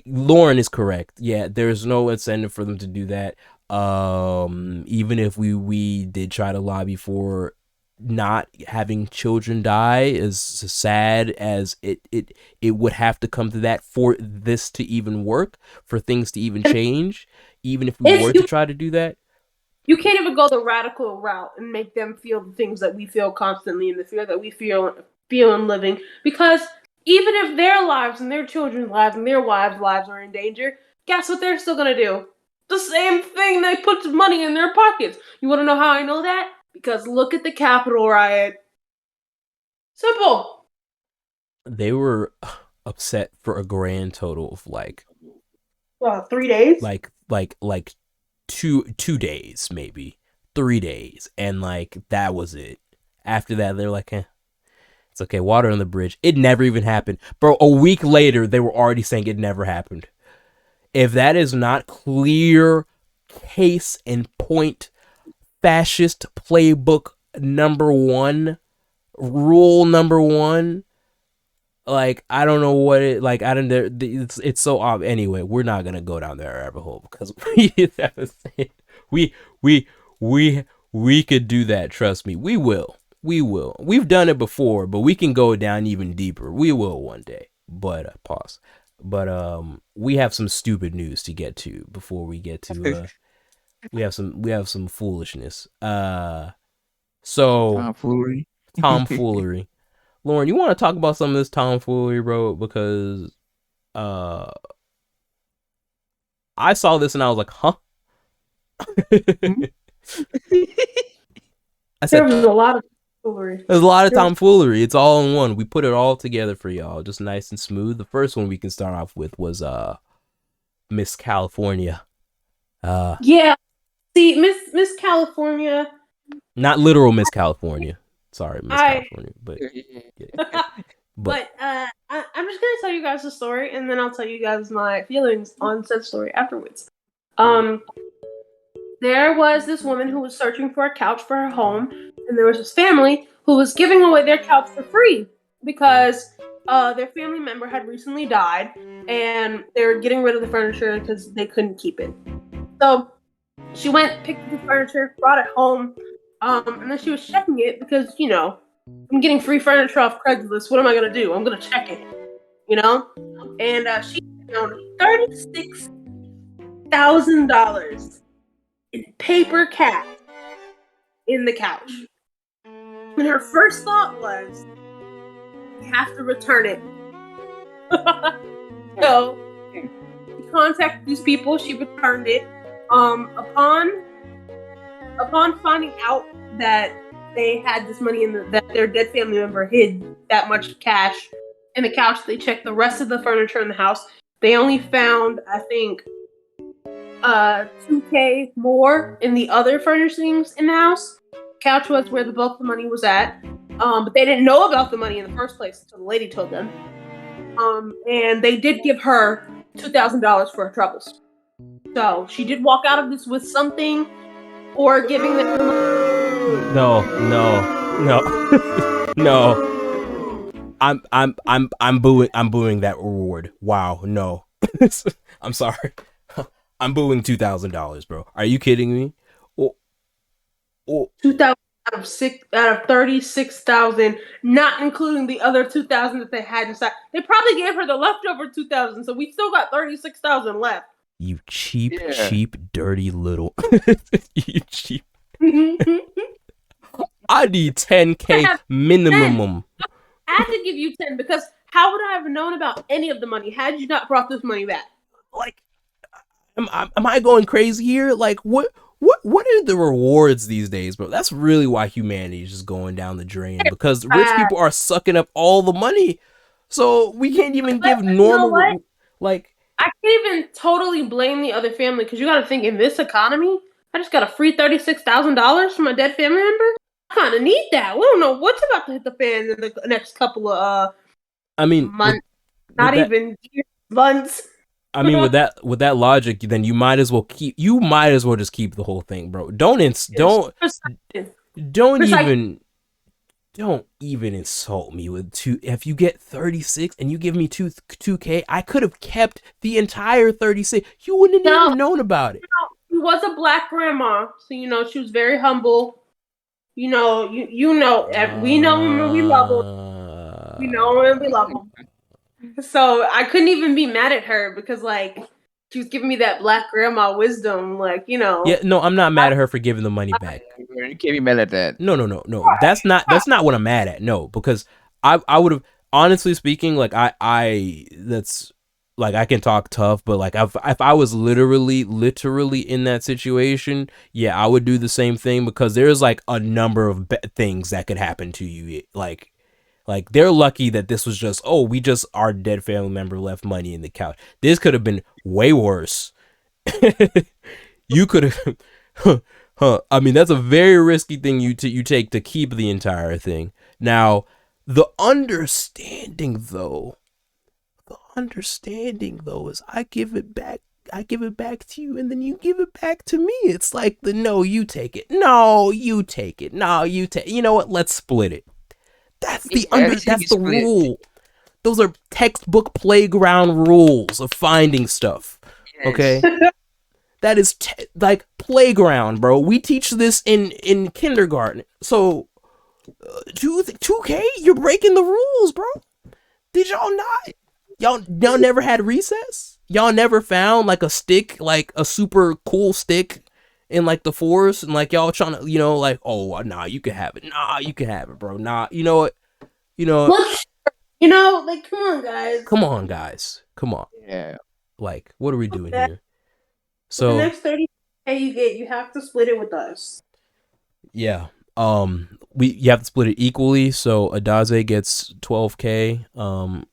Lauren is correct. Yeah, there's no incentive for them to do that. Even if we did try to lobby for not having children die, as sad as it would have to come to that for this to even work, for things to even change, even if we were to try to do that. You can't even go the radical route and make them feel the things that we feel constantly and the fear that we feel in living, because even if their lives and their children's lives and their wives' lives are in danger, guess what they're still going to do? The same thing. They put money in their pockets. You want to know how I know that? Because look at the Capitol riot. Simple. They were upset for a grand total of 3 days? Like 2 days, maybe 3 days. And that was it. After that, they're like, it's okay, water on the bridge. It never even happened. Bro, a week later, they were already saying it never happened. If that is not clear case in point, fascist playbook number 1, rule number 1, I don't know what it, it's so obvious. Anyway, we're not going to go down that rabbit hole because we could do that. Trust me, we will. We've done it before, but we can go down even deeper. We will one day. But pause. But we have some stupid news to get to before we get to we have some foolishness. So tomfoolery. Lauren, you want to talk about some of this tomfoolery, bro? Because I saw this and I was like, huh? I said, there was a lot of tomfoolery. There's a lot of tomfoolery. It's all in one. We put it all together for y'all, just nice and smooth. The first one we can start off with was Miss California. Yeah. See, Miss California. Not literal Miss California. Sorry, Miss California, but yeah. But I'm just gonna tell you guys the story, and then I'll tell you guys my feelings on said story afterwards. There was this woman who was searching for a couch for her home, and there was this family who was giving away their couch for free because their family member had recently died, and they were getting rid of the furniture because they couldn't keep it. So she went, picked up the furniture, brought it home, and then she was checking it because, I'm getting free furniture off Craigslist. What am I going to do? I'm going to check it, And she found $36,000 in paper cash in the couch. And her first thought was, we have to return it. So she contacted these people. She returned it. Upon finding out that they had this money that their dead family member hid that much cash in the couch. They checked the rest of the furniture in the house. They only found, I think, $2K more in the other furnishings in the house. Couch was where the bulk of the money was at. But they didn't know about the money in the first place until the lady told them. And they did give her $2,000 for her troubles. So she did walk out of this with something, or giving them. No. I'm booing that reward. Wow, no. I'm sorry. I'm booing $2,000, bro. Are you kidding me? 2,000 out of 36,000, not including the other 2,000 that they had inside. They probably gave her the leftover 2,000, so we still got 36,000 left. You cheap, dirty little. You cheap. I need 10K minimum. I had to give you 10 because how would I have known about any of the money had you not brought this money back? Like, am I going crazy here? Like, what are the rewards these days, bro? That's really why humanity is just going down the drain, because rich people are sucking up all the money. So we can't even give normal, like. I can't even totally blame the other family, because you got to think, in this economy, I just got a free $36,000 from a dead family member. I kind of need that. We don't know what's about to hit the fan in the next couple of months, even years, months. I mean, with that logic, then you might as well just keep the whole thing, bro. Don't even insult me with 2. If you get 36 and you give me 2K, I could have kept the entire 36. You wouldn't have even known about it. She was a black grandma, so she was very humble. We know him and we love him. We know him and we love him. So I couldn't even be mad at her, because she was giving me that black grandma wisdom, Yeah, no, I'm not mad at her for giving the money back. You can't be mad at that. No. That's not what I'm mad at. No, because I would have, honestly speaking, that's like, I can talk tough, but like if I was literally in that situation, yeah, I would do the same thing, because there's like a number of things that could happen to you. Like they're lucky that this was just, our dead family member left money in the couch. This could have been way worse. You could have, I mean, that's a very risky thing you take to keep the entire thing. Now, the understanding though is I give it back to you, and then you give it back to me. It's like no, you take it. No, you take it. No, you take. You know what? Let's split it. That's the rule. Those are textbook playground rules of finding stuff. Yes. Okay, that is like playground, bro. We teach this in kindergarten. So 2K, you're breaking the rules, bro. Did y'all not? Y'all never had recess? Y'all never found like a stick, like a super cool stick in like the forest, and like y'all trying to, nah, you can have it. Nah, you can have it, bro. Nah, you know what? Come on, guys. Come on. Yeah. Like, what are we doing here? So the next 30K you get, you have to split it with us. Yeah. You have to split it equally. So Adaze gets 12K.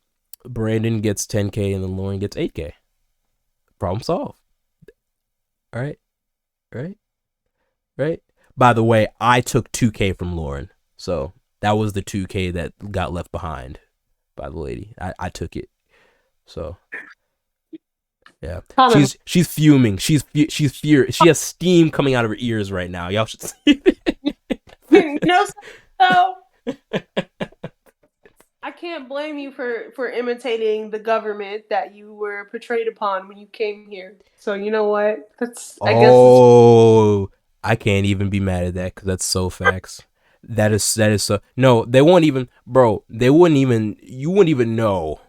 Brandon gets 10K, and then Lauren gets 8K. Problem solved. All right. Right. By the way, I took 2K from Lauren, so that was the 2K that got left behind by the lady. I took it. So yeah, she's fuming. She's furious. She has steam coming out of her ears right now. Y'all should see it. No. I can't blame you for imitating the government that you were portrayed upon when you came here. So you know what? I can't even be mad at that, because that's so facts. That is so. No, they won't even, bro. You wouldn't even know.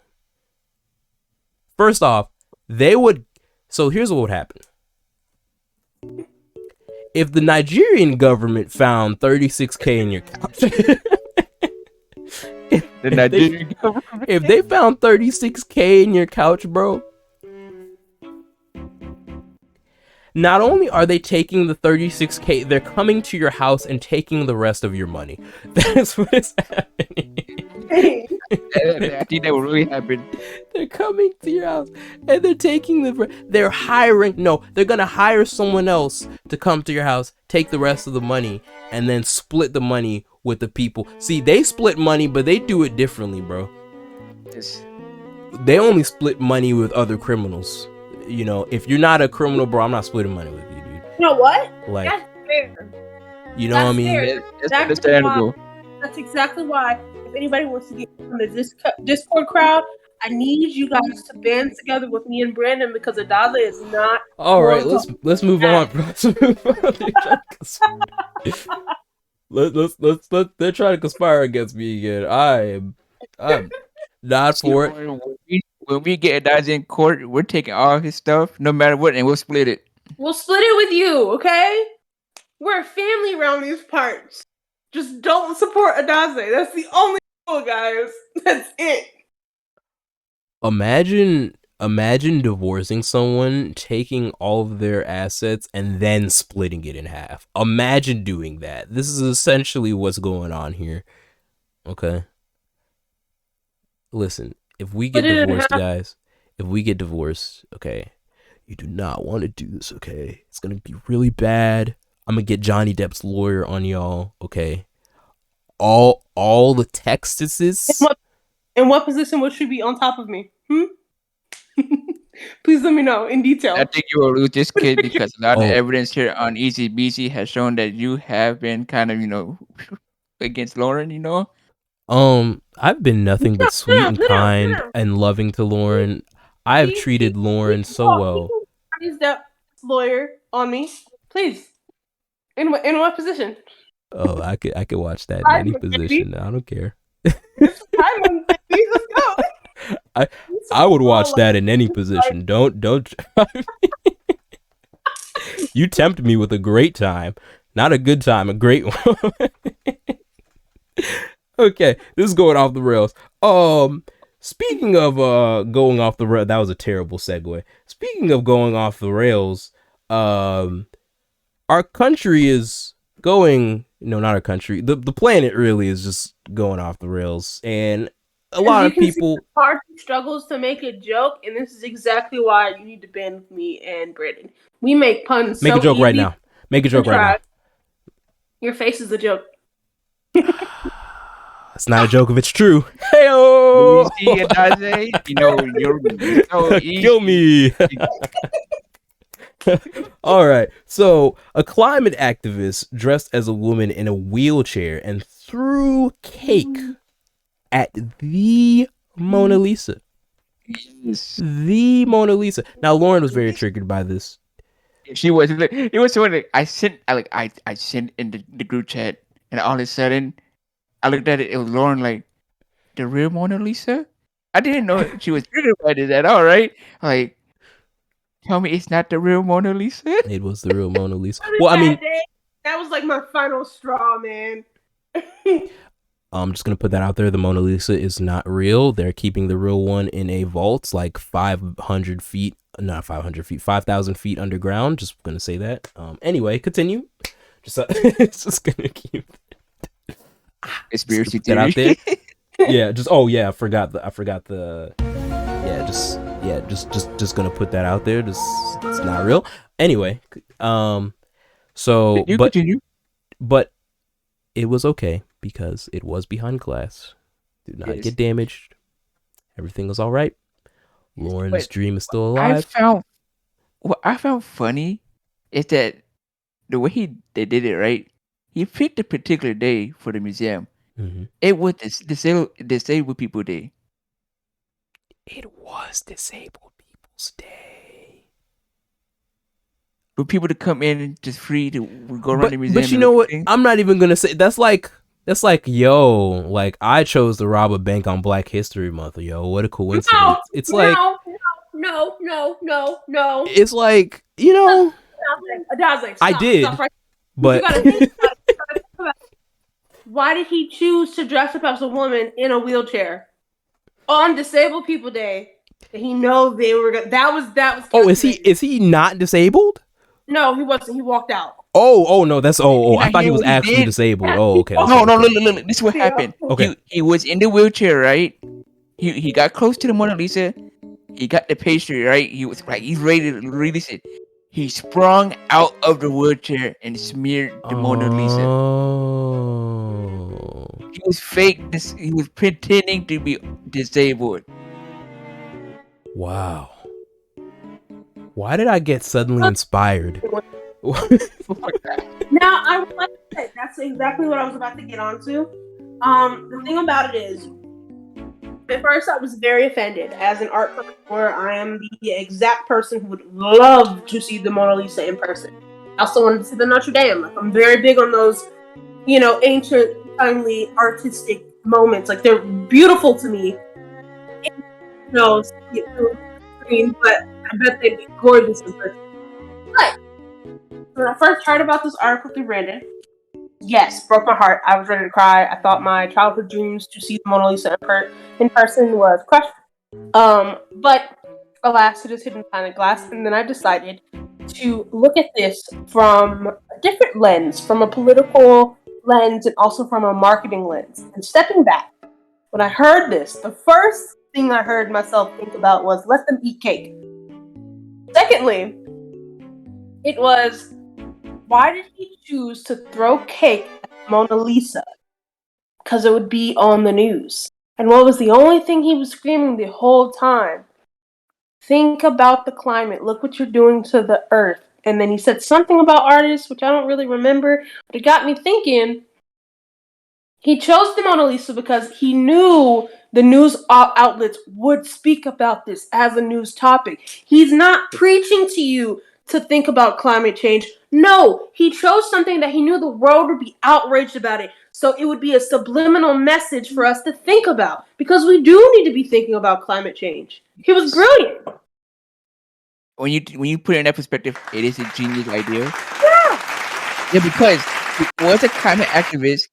First off, they would. So here's what would happen. If the Nigerian government found 36K in your couch. If they found 36K in your couch, bro, Not only are they taking the 36K, they're coming to your house and taking the rest of your money. That's what is happening. I think that will really happen. They're coming to your house and they're taking they're hiring, no, they're gonna hire someone else to come to your house, take the rest of the money, and then split the money with the people. See, they split money, but they do it differently, bro. Yes. They only split money with other criminals. You know, if you're not a criminal, bro, I'm not splitting money with you, dude. You know what? Like, That's fair. you know what I That's mean? fair. That's understandable. That's exactly why, if anybody wants to get from the Discord crowd, I need you guys to band together with me and Brandon because Adaza is not. All right, let's move on, bro. Let's move on. They're trying to conspire against me again. I'm not for it. When we get Adaza in court, we're taking all his stuff, no matter what, and we'll split it. We'll split it with you, okay? We're a family around these parts. Just don't support Adaze. That's the only rule, guys. That's it. Imagine divorcing someone, taking all of their assets, and then splitting it in half. Imagine doing that. This is essentially what's going on here. Okay? Listen, if we get divorced, guys, okay, you do not want to do this, okay? It's going to be really bad. I'm going to get Johnny Depp's lawyer on y'all, okay? All the texts. In what position would she be on top of me? Please let me know in detail. I think you will lose this case because a lot of evidence here on EasyBZ has shown that you have been kind of, against Lauren, I've been nothing but sweet and kind and loving to Lauren. I've treated Lauren so well. Johnny Depp's lawyer on me, please. In what position? Oh, I could watch that in any position. I don't care. Let's go. I would watch that in any position. Don't You tempt me with a great time. Not a good time, a great one. Okay, this is going off the rails. Speaking of going off the rails, that was a terrible segue. Speaking of going off the rails, our country is going, no, not our country, the planet really is just going off the rails, and a lot of people struggles to make a joke, and this is exactly why you need to band with me and Brandon. We make puns. Make a joke right now. Make a joke right now. Your face is a joke. It's not a joke if it's true. Hey-o! You're so easy. Kill me. All right. So, a climate activist dressed as a woman in a wheelchair and threw cake at the Mona Lisa. Yes. The Mona Lisa. Now, Lauren was very triggered by this. She was. It was so I sent in the group chat, and all of a sudden, I looked at it. It was Lauren, like, the real Mona Lisa. I didn't know she was triggered by this at all. Right? Like, tell me it's not the real Mona Lisa. It was the real Mona Lisa. Well, I mean, that was like my final straw, man. I'm just gonna put that out there. The Mona Lisa is not real. They're keeping the real one in a vault, like 5,000 feet underground. Just gonna say that. Anyway, continue. It's just gonna keep Conspiracy that out theory. there. Yeah. I forgot the. Just gonna put that out there. It's not real. Anyway, so but it was okay because it was behind glass. Did not get damaged. Everything was all right. Lauren's dream is still alive. What I found funny is that the way they did it, right? He picked a particular day for the museum. Mm-hmm. It was disabled people day. It was disabled people's day. For people to come in and just free to go around the museum. But you know what? I'm not even gonna say that's like I chose to rob a bank on Black History Month. Yo, what a coincidence! No. It's like no. It's like, I did, but why did he choose to dress up as a woman in a wheelchair on Disabled People Day? He know they were. That was. Oh, is he not disabled? No, he wasn't. He walked out. Oh no, that's I thought he was what he actually did? disabled. Oh, okay. No, okay. look. This is what happened. Okay. He was in the wheelchair, right? He got close to the Mona Lisa. He got the pastry, right? He was like, he's ready to release it. He sprung out of the wheelchair and smeared the Mona Lisa. Oh. He was fake. He was pretending to be disabled. Wow. Why did I get suddenly inspired? Now, I would like to say that's exactly what I was about to get onto. The thing about it is, at first I was very offended. As an art connoisseur, I am the exact person who would love to see the Mona Lisa in person. I also wanted to see the Notre Dame. Like, I'm very big on those, ancient, timely, artistic moments. Like, they're beautiful to me. See it through the screen, but I bet they'd be gorgeous in person. But when I first heard about this article through Brandon, yes, broke my heart. I was ready to cry. I thought my childhood dreams to see the Mona Lisa in person was crushed. But alas, it is hidden behind glass. And then I decided to look at this from a different lens, from a political lens and also from a marketing lens. And stepping back, when I heard this, the first thing I heard myself think about was let them eat cake. Secondly, it was, why did he choose to throw cake at Mona Lisa? Because it would be on the news. And what was the only thing he was screaming the whole time? Think about the climate. Look what you're doing to the earth. And then he said something about artists, which I don't really remember, but it got me thinking. He chose the Mona Lisa because he knew the news outlets would speak about this as a news topic. He's not preaching to you to think about climate change. No, he chose something that he knew the world would be outraged about it. So it would be a subliminal message for us to think about, because we do need to be thinking about climate change. He was brilliant. When you put it in that perspective, it is a genius idea. Yeah, because he was a climate activist.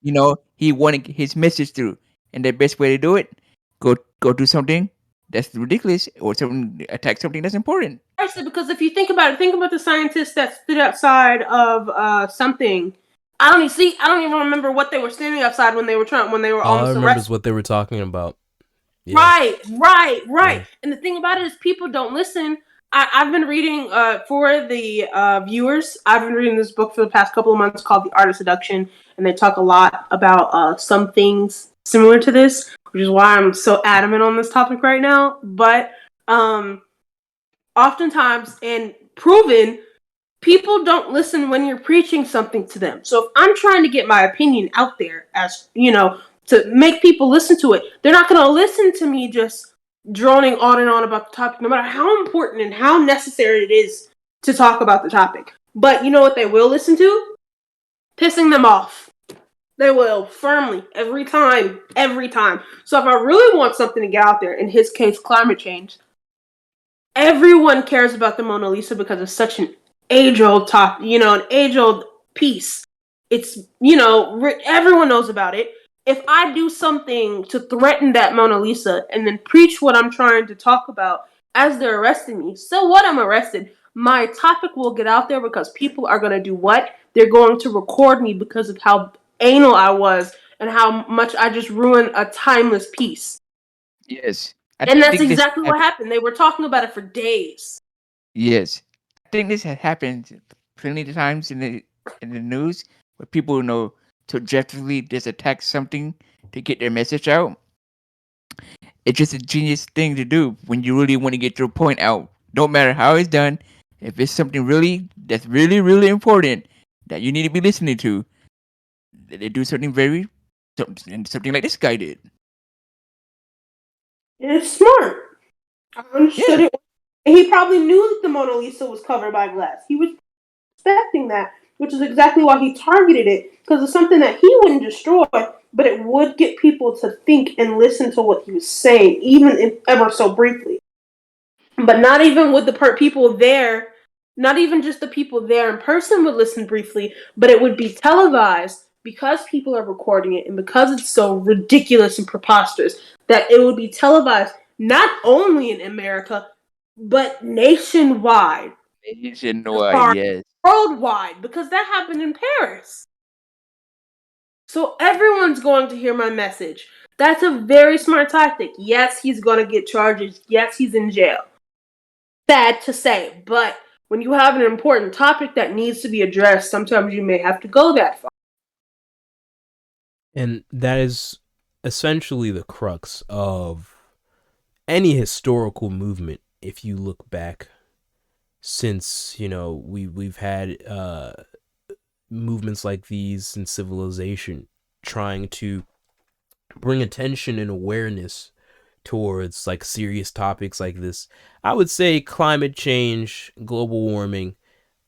He wanted his message through, and the best way to do it, go do something that's ridiculous or attack something that's important. Actually, because if you think about the scientists that stood outside of something. I don't even remember what they were standing outside when they were All almost I remember arrested. is what they were talking about. Yeah. Right. Yeah. And the thing about it is people don't listen. I've been reading, for the viewers, I've been reading this book for the past couple of months called The Art of Seduction, and they talk a lot about some things similar to this, which is why I'm so adamant on this topic right now. But oftentimes, and proven, people don't listen when you're preaching something to them. So if I'm trying to get my opinion out there, as to make people listen to it, they're not going to listen to me just droning on and on about the topic, no matter how important and how necessary it is to talk about the topic. But you know what they will listen to? Pissing them off. They will, firmly, every time. So if I really want something to get out there, in his case, climate change, everyone cares about the Mona Lisa because it's such an age-old an age-old piece. It's, everyone knows about it. If I do something to threaten that Mona Lisa and then preach what I'm trying to talk about as they're arresting me, so what? I'm arrested. My topic will get out there because people are going to do what? They're going to record me because of how anal I was and how much I just ruined a timeless piece. Yes. And that's exactly what happened. They were talking about it for days. Yes. I think this has happened plenty of times in the news where people subjectively just attack something to get their message out. It's just a genius thing to do when you really want to get your point out. Don't matter how it's done. If it's something that's really, really important that you need to be listening to, they do something like this guy did. It's smart. I understood it. He probably knew that the Mona Lisa was covered by glass. He was expecting that, which is exactly why he targeted it, because it's something that he wouldn't destroy, but it would get people to think and listen to what he was saying, even if ever so briefly. But not even with the people there, not even just the people there in person would listen briefly, but it would be televised because people are recording it and because it's so ridiculous and preposterous that it would be televised not only in America, but nationwide. Nationwide, yes. Worldwide, because that happened in Paris. So everyone's going to hear my message. That's a very smart tactic. Yes, he's going to get charges. Yes, he's in jail. Sad to say, but when you have an important topic that needs to be addressed, sometimes you may have to go that far. And that is essentially the crux of any historical movement. If you look back, since we've had movements like these in civilization, trying to bring attention and awareness towards like serious topics like this. I would say climate change, global warming,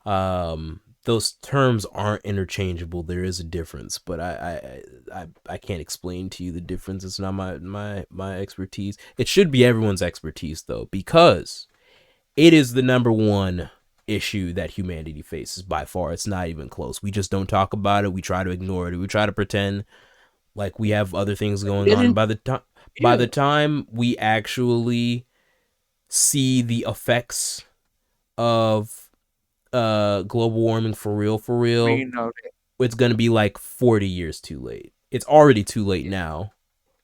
those terms aren't interchangeable. There is a difference, but I can't explain to you the difference. It's not my expertise. It should be everyone's expertise though, because it is the number one issue that humanity faces by far. It's not even close. We just don't talk about it. We try to ignore it. We try to pretend like we have other things going on. By the time we actually see the effects of global warming for real, it's gonna be like 40 years too late. It's already too late now.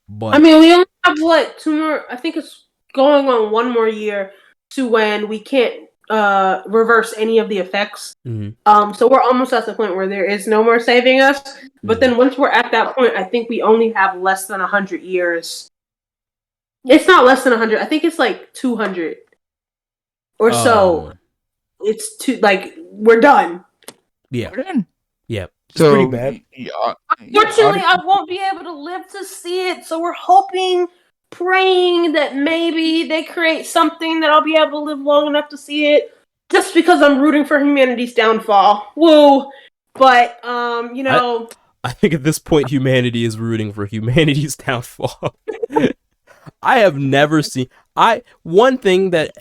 But I mean, we only have like 2 more. I think it's going on 1 more year to when we can't reverse any of the effects. So we're almost at the point where there is no more saving us. But then once we're at that point, I think we only have less than 100 years. It's not less than 100. I think it's like 200 or so. It's we're done. Yeah. We're done. Yeah. It's So, pretty bad. Unfortunately, I won't be able to live to see it. So we're hoping, praying that maybe they create something that I'll be able to live long enough to see it. Just because I'm rooting for humanity's downfall. Woo! But I think at this point humanity is rooting for humanity's downfall. I have never seen one thing that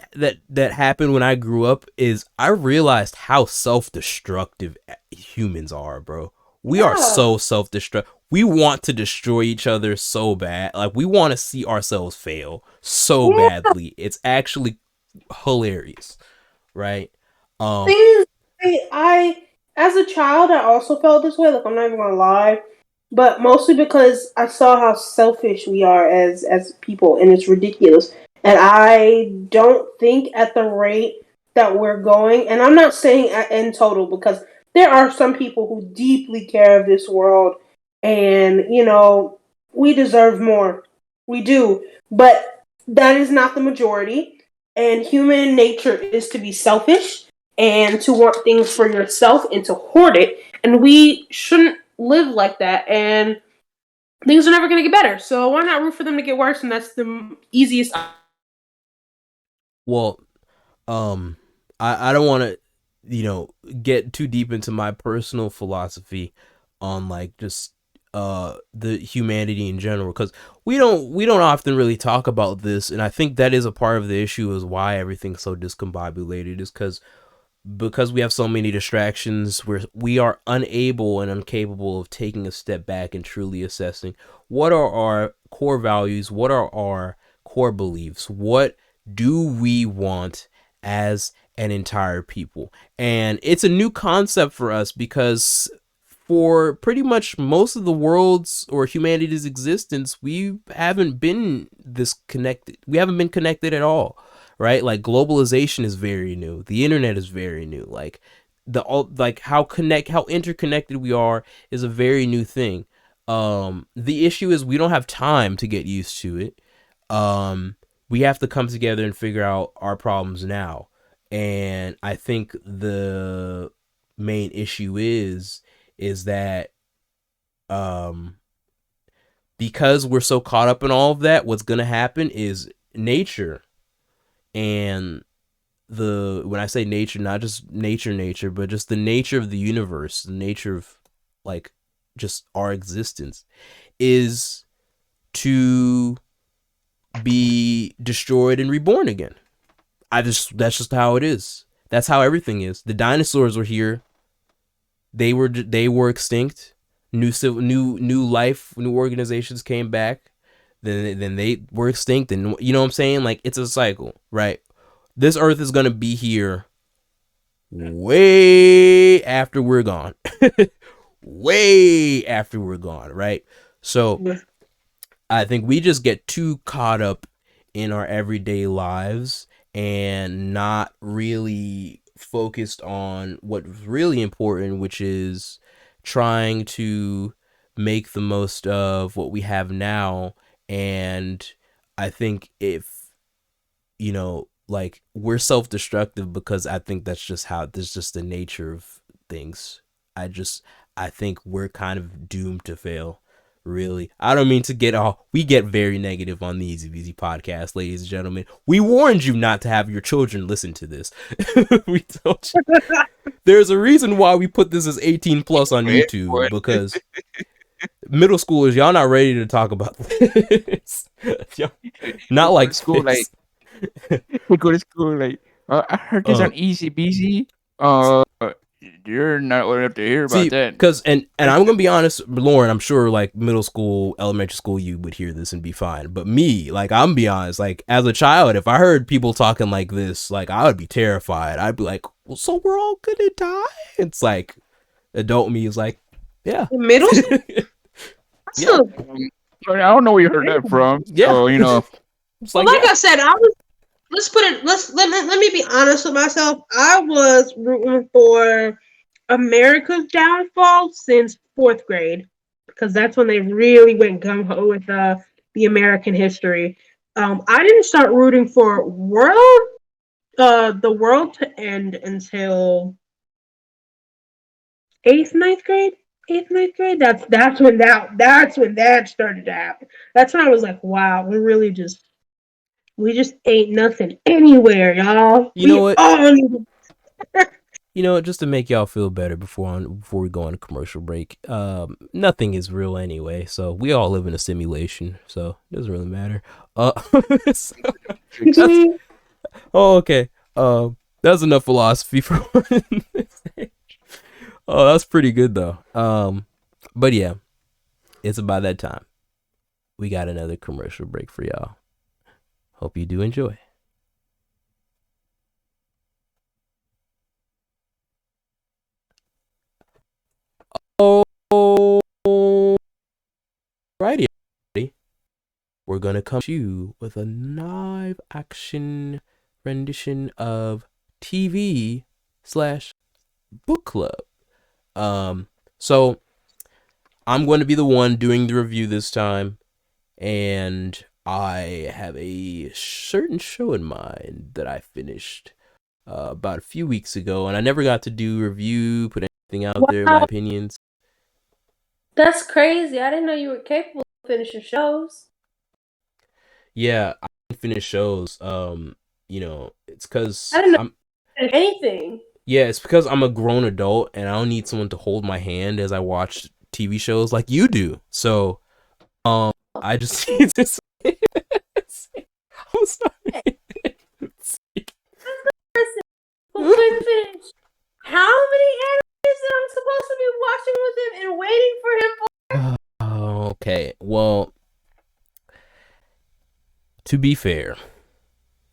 happened when I grew up is I realized how self-destructive humans are, bro. We are so self-destructive. We want to destroy each other so bad. Like we want to see ourselves fail so badly. It's actually hilarious, right? I as a child I also felt this way, like I'm not even gonna lie. But mostly because I saw how selfish we are as people, and it's ridiculous. And I don't think at the rate that we're going, and I'm not saying in total, because there are some people who deeply care of this world, and we deserve more. We do. But that is not the majority, and human nature is to be selfish and to want things for yourself and to hoard it, and we shouldn't live like that, and things are never going to get better. So why not root for them to get worse? And that's the easiest. Well, I don't want to, get too deep into my personal philosophy on like just the humanity in general, because we don't often really talk about this, and I think that is a part of the issue is why everything's so discombobulated, is because we have so many distractions, we are unable and incapable of taking a step back and truly assessing what are our core values, what are our core beliefs, what do we want as an entire people. And it's a new concept for us because for pretty much most of the world's or humanity's existence, we haven't been this connected. We haven't been connected at all. Right? Like globalization is very new. The internet is very new. Like how interconnected we are is a very new thing. The issue is we don't have time to get used to it. We have to come together and figure out our problems now. And I think the main issue is that because we're so caught up in all of that, what's going to happen is nature. And when I say nature, not just nature, but just the nature of the universe, the nature of like just our existence is to be destroyed and reborn again. That's just how it is. That's how everything is. The dinosaurs were here. They were extinct. New life, new organizations came back. Then they were extinct, and you know what I'm saying? Like it's a cycle, right? This earth is gonna be here way after we're gone. Way after we're gone, right? So I think we just get too caught up in our everyday lives and not really focused on what's really important, which is trying to make the most of what we have now. And I think if, like, we're self-destructive because I think that's just the nature of things. I think we're kind of doomed to fail. Really, I don't mean to get all. We get very negative on the EasyBZ podcast, ladies and gentlemen. We warned you not to have your children listen to this. We told you. There's a reason why we put this as 18 plus on YouTube, because middle schoolers, y'all not ready to talk about this. Not like school, this. We go to school like, I heard this on EasyBZ. You're not old enough to hear about that. Because and I'm gonna be honest, Lauren, I'm sure like middle school, elementary school, you would hear this and be fine. But me, like, I'm gonna be honest, like, as a child, if I heard people talking like this, like, I would be terrified. I'd be like, well, so we're all gonna die? It's like, adult me is like, yeah. Middle school? Yeah. I don't know where you heard that from. Yeah. So, It's like, I said, let me be honest with myself. I was rooting for America's downfall since 4th grade, because that's when they really went gung-ho with the American history. I didn't start rooting for the world to end until 8th, 9th grade. 8th, 9th grade. That's when that started to happen. That's when I was like, wow, we just ain't nothing anywhere, y'all. You know what? You know, just to make y'all feel better before we go on a commercial break, nothing is real anyway, so we all live in a simulation, so it doesn't really matter. Okay. That's enough philosophy for Oh, that's pretty good though. But yeah, it's about that time. We got another commercial break for y'all. Hope you do enjoy. Alrighty, we're gonna come to you with a live action rendition of TV/book club. So I'm going to be the one doing the review this time, and I have a certain show in mind that I finished about a few weeks ago, and I never got to do review, put anything out there, my opinions. That's crazy. I didn't know you were capable of finishing shows. Yeah, I can finish shows. It's because I didn't know anything. Yeah, it's because I'm a grown adult and I don't need someone to hold my hand as I watch TV shows like you do. So, I just need to. I'm sorry. Who couldn't finish? How many animes that I'm supposed to be watching with him and waiting for him for? Okay, well, to be fair.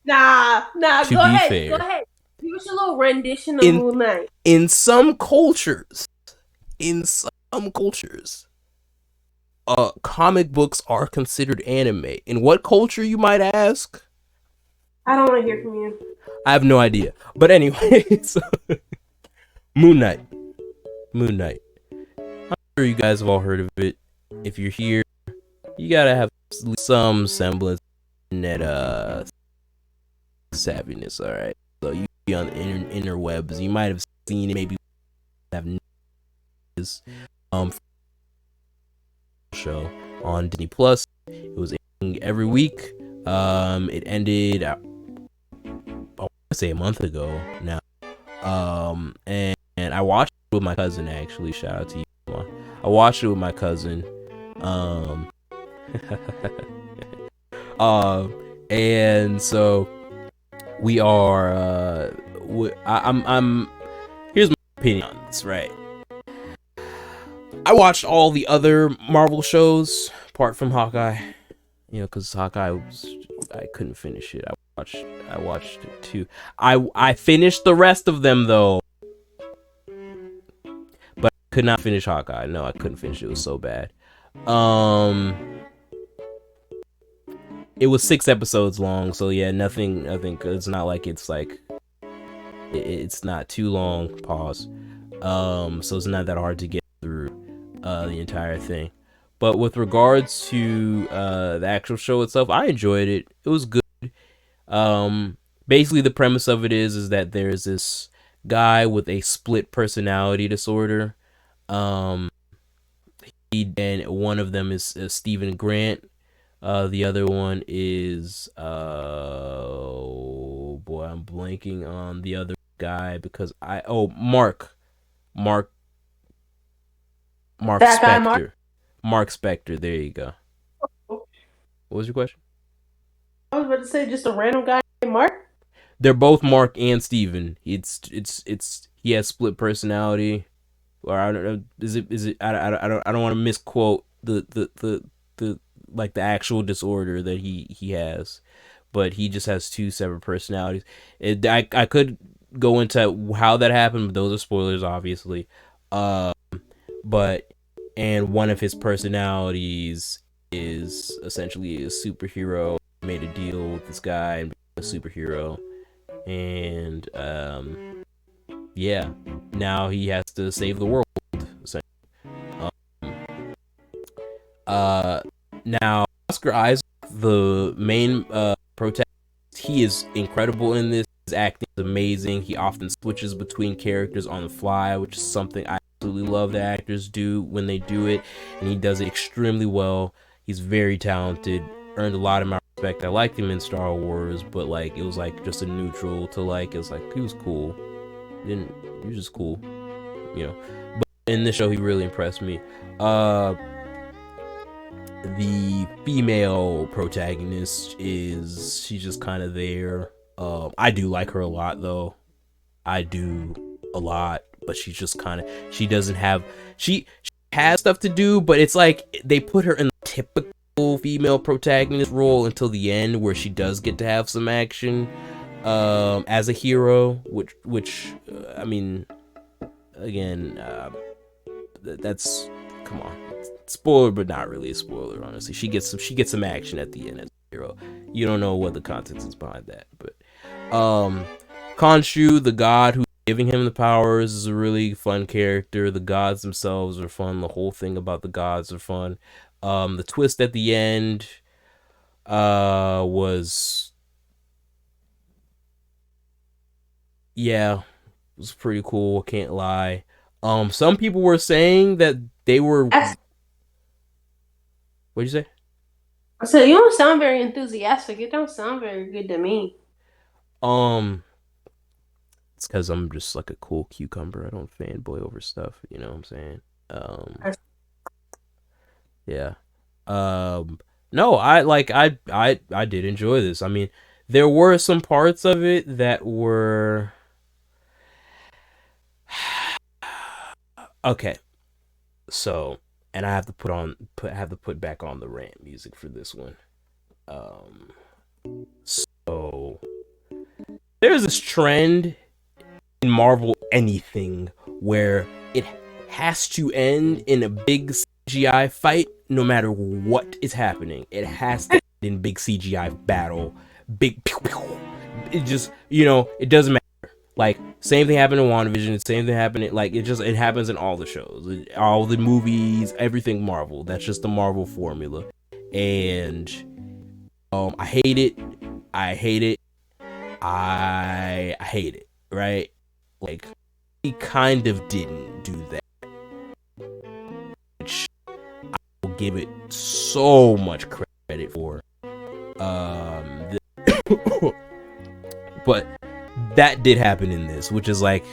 Nah. Go ahead. Give us a little rendition of Moon Knight. In some cultures, comic books are considered anime. In what culture, you might ask? I don't want to hear from you. I have no idea. But anyway, so Moon Knight. I'm sure you guys have all heard of it. If you're here, you gotta have some semblance of net savviness, alright? So you be on the interwebs. You might have seen it, maybe have this show on Disney Plus. It was airing every week. It ended I want to say a month ago now. And I watched it with my cousin, actually. Shout out to you, Mama. I watched it with my cousin. And so we are I'm here's my opinion on this, right? I watched all the other Marvel shows apart from Hawkeye, because Hawkeye I couldn't finish it. I watched it too. I finished the rest of them though. Could not finish Hawkeye. No, I couldn't finish it. It was so bad. It was 6 episodes long, so yeah, nothing. I think it's not like it's not too long. Pause. So it's not that hard to get through the entire thing. But with regards to the actual show itself, I enjoyed it. It was good. Basically the premise of it is that there's this guy with a split personality disorder. And one of them is Stephen Grant. The other one is oh boy, I'm blanking on the other guy because Mark Mark That guy, Spector. Mark Spector, there you go. What was your question? I was about to say just a random guy named Mark. They're both Mark and Steven. It's he has split personality, or I don't know. Is it? I don't want to misquote the like the actual disorder that he has, but he just has 2 separate personalities. I could go into how that happened, but those are spoilers, obviously. But and one of his personalities is essentially a superhero. Made a deal with this guy and became a superhero, and yeah, now he has to save the world. Now Oscar Isaac, the main protagonist, he is incredible in this. His acting is amazing. He often switches between characters on the fly, which is something I absolutely love that actors do when they do it, and he does it extremely well. He's very talented, earned a lot of my respect. I liked him in Star Wars, but like it was like just a neutral to like, it was like he was cool. He was just cool, you know. But in this show he really impressed me. The female protagonist she's just kind of there. I do like her a lot though. I do a lot, but she's just kind of, she doesn't have, she has stuff to do, but it's like they put her in the typical female protagonist role until the end where she does get to have some action as a hero, which I mean, again, that's, come on, spoiler, but not really a spoiler, honestly. She gets some action at the end as a hero. You don't know what the context is behind that, but Khonshu, the god who's giving him the powers, is a really fun character. The gods themselves are fun. The whole thing about the gods are fun. The twist at the end was, yeah, it was pretty cool, can't lie. Some people were saying that they were, what'd you say? I said, you don't sound very enthusiastic. It don't sound very good to me. It's because I'm just like a cool cucumber. I don't fanboy over stuff. You know what I'm saying? Yeah. No, I did enjoy this. I mean, there were some parts of it that were okay. So, and I have to put back on the rant music for this one. So there's this trend in Marvel anything where it has to end in a big CGI fight no matter what is happening. It has to end in big CGI battle. Big pew pew. It just, it doesn't matter. Like, same thing happened in WandaVision, same thing happened in, like, it happens in all the shows, all the movies, everything Marvel. That's just the Marvel formula. And I hate it. I hate it. I hate it, right? Like, he kind of didn't do that, which I will give it so much credit for. But that did happen in this, which is like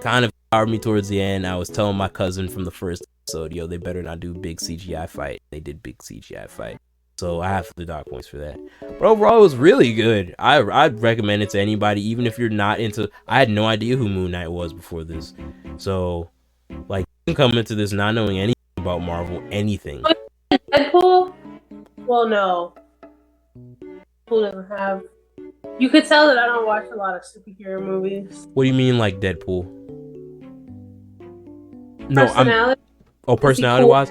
kind of powered me towards the end. I was telling my cousin from the first episode, yo, they better not do big CGI fight. They did big CGI fight. So I have the dog points for that. But overall, it was really good. I'd recommend it to anybody, even if you're not into... I had no idea who Moon Knight was before this. So, like, you can come into this not knowing anything about Marvel, anything. Deadpool? Well, no. Deadpool doesn't have... You could tell that I don't watch a lot of superhero movies. What do you mean, like Deadpool? No, Personality? Is he personality cool? wise.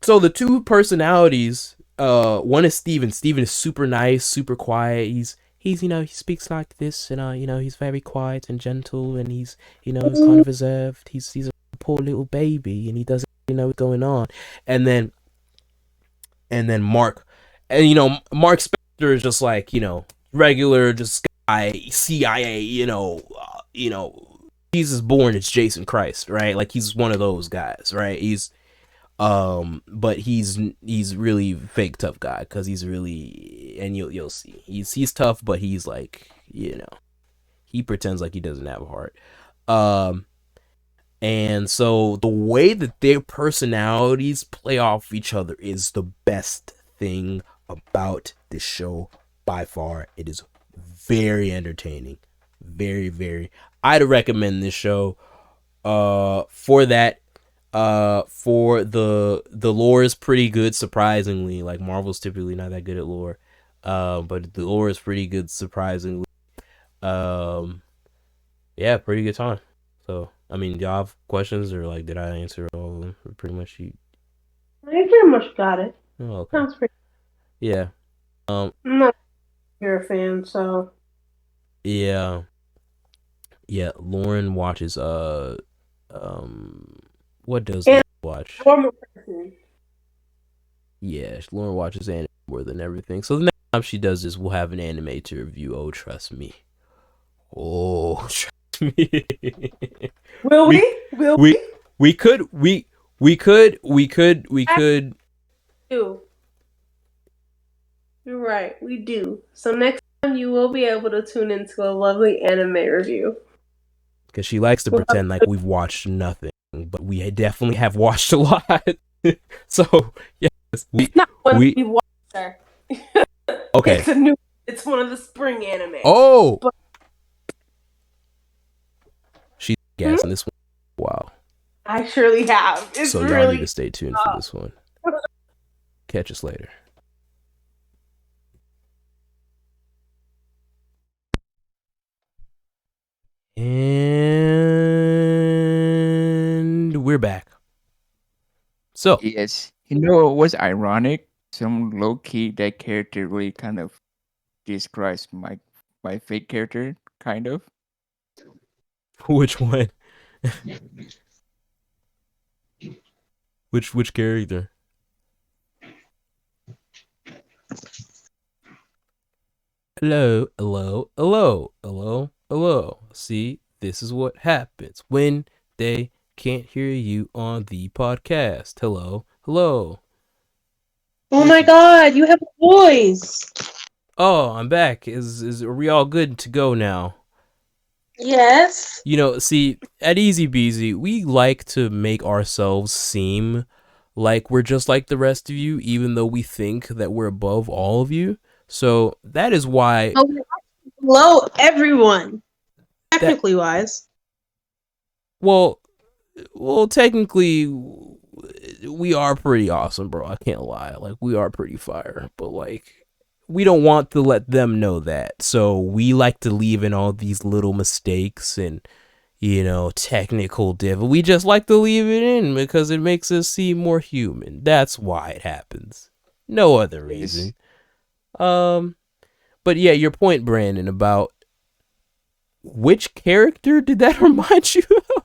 So the two personalities, one is Steven. Steven is super nice, super quiet. He's he speaks like this, and he's very quiet and gentle, and he's he's kind of reserved. He's a poor little baby, and he doesn't know what's going on. And then Mark, and Mark Spector is just like regular, just guy, CIA. Jesus born is Jason Christ, right? Like he's one of those guys, right? But he's really fake tough guy, because he's really, and you'll see, he's tough, but he's like, he pretends like he doesn't have a heart. And so the way that their personalities play off each other is the best thing about this show by far. It is very entertaining, very, very. I'd recommend this show for that. For the lore is pretty good, surprisingly. Like, Marvel's typically not that good at lore, but the lore is pretty good, surprisingly. Yeah, pretty good time. So, I mean, do y'all have questions, or like, did I answer all of them? Pretty much. I pretty much got it. Oh, okay. Sounds pretty. Yeah. I'm not a fan, so. Yeah. Lauren watches what does Lauren watch? Normal person. Yeah, Lauren watches anime more than everything. So the next time she does this, we'll have an anime to review. Oh, trust me. Oh, trust me. Will we? We could. Do. You're right. We do. So next time you will be able to tune into a lovely anime review. Because she likes to pretend like we've watched nothing, but we definitely have watched a lot. So yes, we've watched her. Okay. It's one of the spring anime. Oh. But she's gassing this one. Wow. I surely have. It's so y'all need to stay tuned for this one. Catch us later. And we're back. So yes, what's ironic? Some low key, that character really kind of describes my fake character, kind of. Which one? Which character? Hello. See, this is what happens when they can't hear you on the podcast. Hello. Oh my god, you have a voice. Oh, I'm back. Are we all good to go now? Yes. See, at EasyBZ, we like to make ourselves seem like we're just like the rest of you, even though we think that we're above all of you. So that is why. Hello, everyone. Technically wise. Well, technically, we are pretty awesome, bro. I can't lie. Like, we are pretty fire, but like, we don't want to let them know that. So we like to leave in all these little mistakes and, technical diff. We just like to leave it in because it makes us seem more human. That's why it happens. No other reason. But yeah, your point, Brandon, about which character did that remind you of?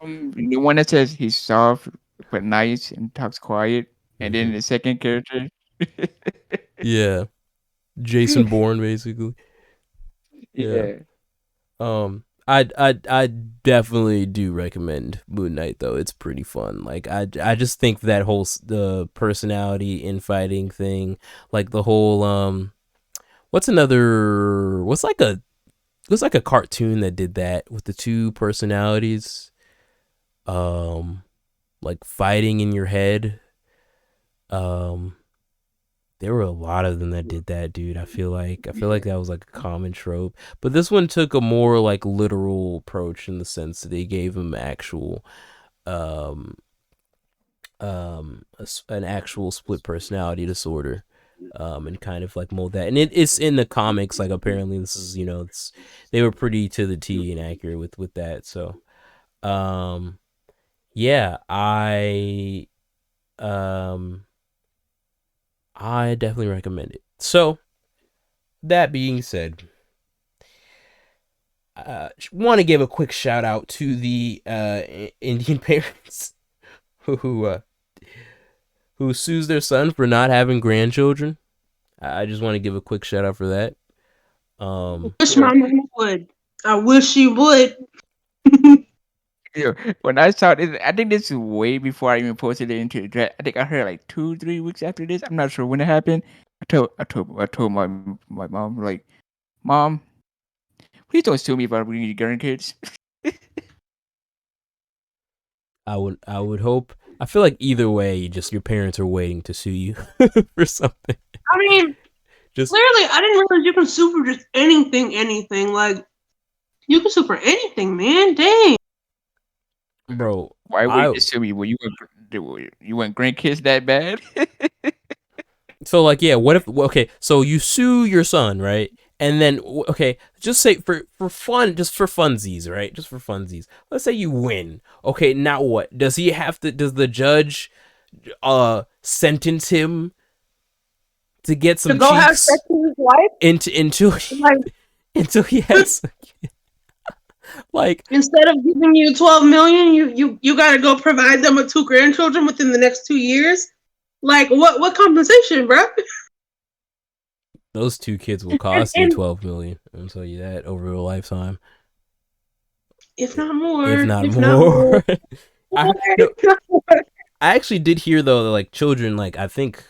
The one that says he's soft but nice and talks quiet, and then the second character. Yeah, Jason Bourne, basically. Yeah. I definitely do recommend Moon Knight, though. It's pretty fun. Like, I just think that whole the personality infighting thing, like the whole what's like a cartoon that did that with the two personalities, like fighting in your head. There were a lot of them that did that, dude. I feel like that was like a common trope. But this one took a more like literal approach, in the sense that they gave him actual an actual split personality disorder. and kind of like mold that. And it's in the comics. Like apparently this is they were pretty to the T and accurate with that. So yeah, I definitely recommend it. So that being said, want to give a quick shout out to the Indian parents who sues their son for not having grandchildren. I just want to give a quick shout out for that. Wish my mom would. I wish she would. When I saw this, I think this is way before I even posted it into the thread. I think I heard like 2-3 weeks after this. I'm not sure when it happened. I told my mom, like, Mom, please don't sue me about bringing grandkids. I would hope. I feel like either way, just your parents are waiting to sue you for something. I mean, Just clearly, I didn't realize you can sue for just anything. Like, you can sue for anything, man. Dang. bro, Why would you sue me? You want grandkids that bad? so like yeah, what if okay, so you sue your son, right? And then okay, just say for fun, just for funsies, right? Just for funsies. Let's say you win. Okay, now what? Does the judge sentence him to get some To go have cheeks sex with his wife? Like, until he has like instead of giving you 12 million, you gotta go provide them with 2 grandchildren within the next 2 years. Like, what compensation, bro? those 2 kids will cost you 12 million. I'll tell you that over a lifetime. If not more. If not more. I, no, I actually did hear though that like children, like I think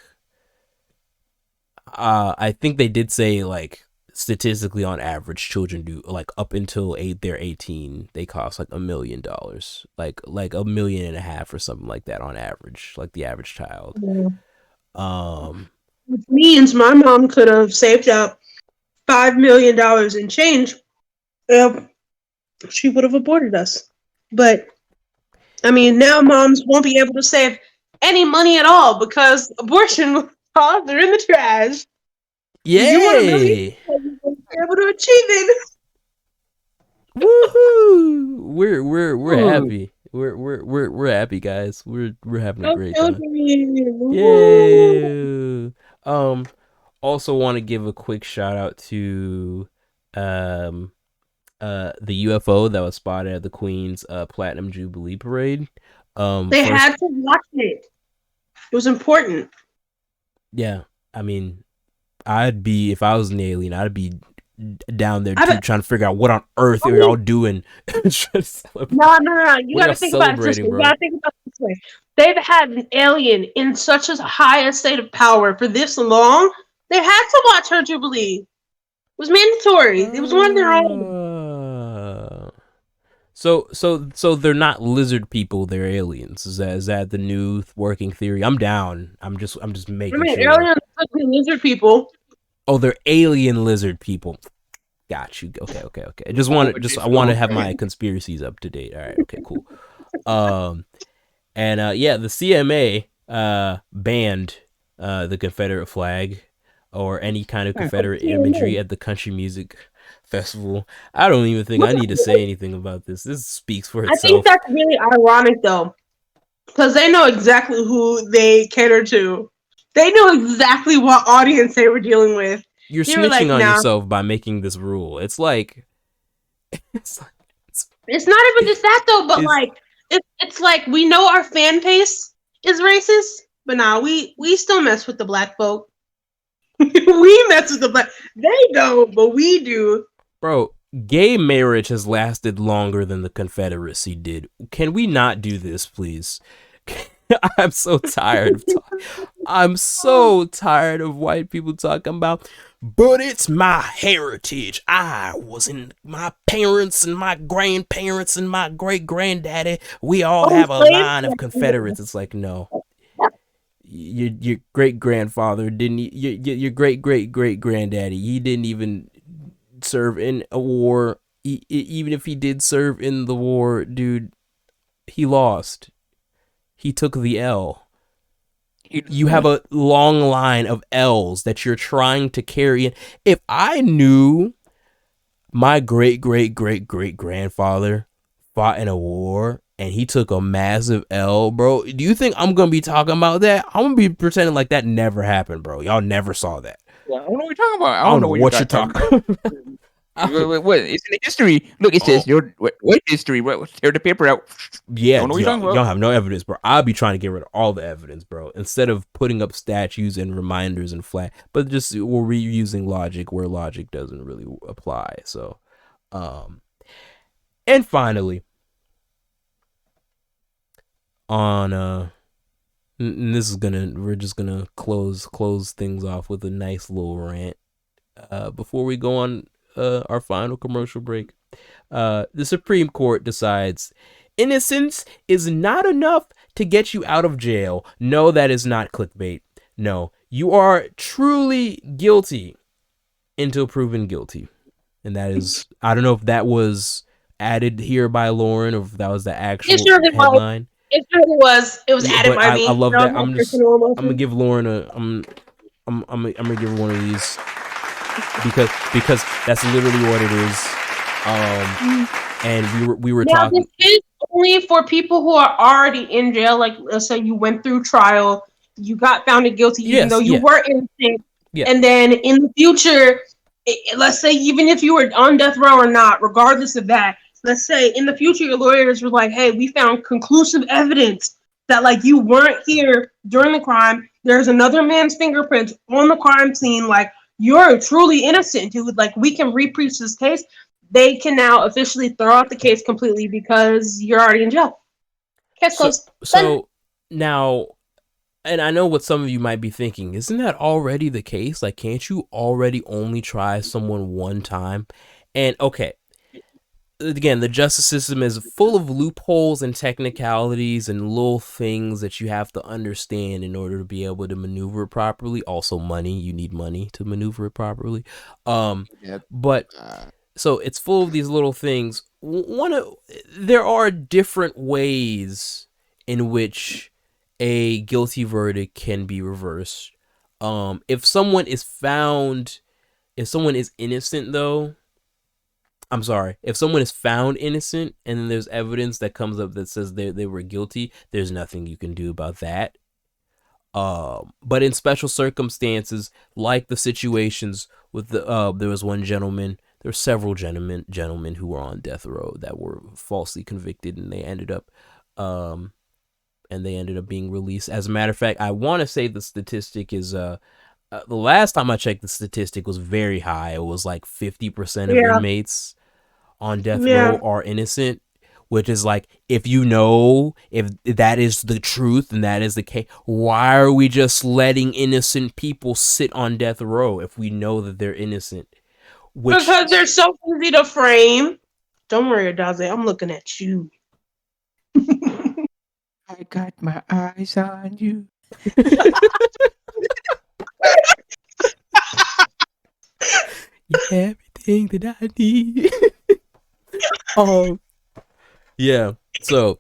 they did say like statistically on average children do like up until they're 18 they cost like $1 million, like $1.5 million or something like that on average, like the average child. Which means my mom could have saved up $5 million in change if she would have aborted us. But I mean, now moms won't be able to save any money at all because abortion costs are in the trash. Yay! You want $1 million, you won't be able to achieve it. Woohoo! We're happy. We're happy, guys. We're having a great time. Yay! Also want to give a quick shout out to the UFO that was spotted at the Queen's Platinum Jubilee Parade. They had to watch it. It was important. Yeah, I mean, if I was an alien, I'd be down there too, trying to figure out what on earth are y'all doing. No. You gotta think about it this way. You gotta think about it this way. They've had an alien in such a high state of power for this long. They had to watch her Jubilee. It was mandatory. It was one of their own. So they're not lizard people, they're aliens. Is that the new working theory? I'm down. I'm just making sure. Aliens could be lizard people. Oh, they're alien lizard people. Got you. Okay. I want to have my conspiracies up to date. All right. Okay. Cool. Yeah, the CMA banned the Confederate flag or any kind of Confederate imagery at the country music festival. I don't even think I need to say anything about this. This speaks for itself. I think that's really ironic though, because they know exactly who they cater to. They know exactly what audience they were dealing with. You're snitching on yourself by making this rule. It's like it's not even just that though, but it's like we know our fan base is racist, but nah, we still mess with the black folk. We mess with the black. They don't, but we do. Bro, gay marriage has lasted longer than the Confederacy did. Can we not do this, please? I'm so tired of white people talking about, but it's my heritage. I was in my parents and my grandparents and my great granddaddy. We all have a line of Confederates. It's like, no, your great grandfather didn't. Your great granddaddy, he didn't even serve in a war. Even if he did serve in the war, dude, he lost. He took the L. You have a long line of L's that you're trying to carry in. If I knew my great grandfather fought in a war and he took a massive L, bro, do you think I'm gonna be talking about that? I'm gonna be pretending like that never happened, bro. Y'all never saw that. I don't know what you're talking about. I don't know what you're talking about. What? It's in the history. Look, it says what history? What? Tear the paper out. Yeah, Don't know what you're talking about. y'all have no evidence, bro. I'll be trying to get rid of all the evidence, bro. Instead of putting up statues and reminders and flag, but just we're reusing logic where logic doesn't really apply. So, and finally, on and this is we're just gonna close things off with a nice little rant. Before we go on our final commercial break, the Supreme Court decides innocence is not enough to get you out of jail. No, that is not clickbait. No, you are truly guilty until proven guilty. And that is, I don't know if that was added here by Lauren or if that was the actual headline. It really was. It was added by me. I love that. I'm gonna give Lauren I'm gonna give her one of these because that's literally what it is. And we were talking. This is only for people who are already in jail. Like, let's say you went through trial, you got found guilty, even though you were innocent. Yeah. And then in the future, let's say even if you were on death row or not, regardless of that, let's say in the future your lawyers were like, "Hey, we found conclusive evidence that like you weren't here during the crime. There's another man's fingerprints on the crime scene. Like you're truly innocent, dude. Like we can repreach this case." They can now officially throw out the case completely because you're already in jail. Case closed. So now, and I know what some of you might be thinking, isn't that already the case? Like, can't you already only try someone one time? And okay, again, the justice system is full of loopholes and technicalities and little things that you have to understand in order to be able to maneuver it properly. Also, money. You need money to maneuver it properly. But so it's full of these little things. There are different ways in which a guilty verdict can be reversed. If someone is innocent though, I'm sorry, if someone is found innocent and then there's evidence that comes up that says they were guilty, there's nothing you can do about that. But in special circumstances, like the situations with there was one gentleman. There were several gentlemen who were on death row that were falsely convicted, and they ended up being released. As a matter of fact, I want to say the statistic is the last time I checked, the statistic was very high. It was like 50% of inmates on death row are innocent, which is like, if that is the truth and that is the case, why are we just letting innocent people sit on death row if we know that they're innocent? Because they're so easy to frame. Don't worry, Daze. I'm looking at you. I got my eyes on you. You have everything that I need. Yeah. So,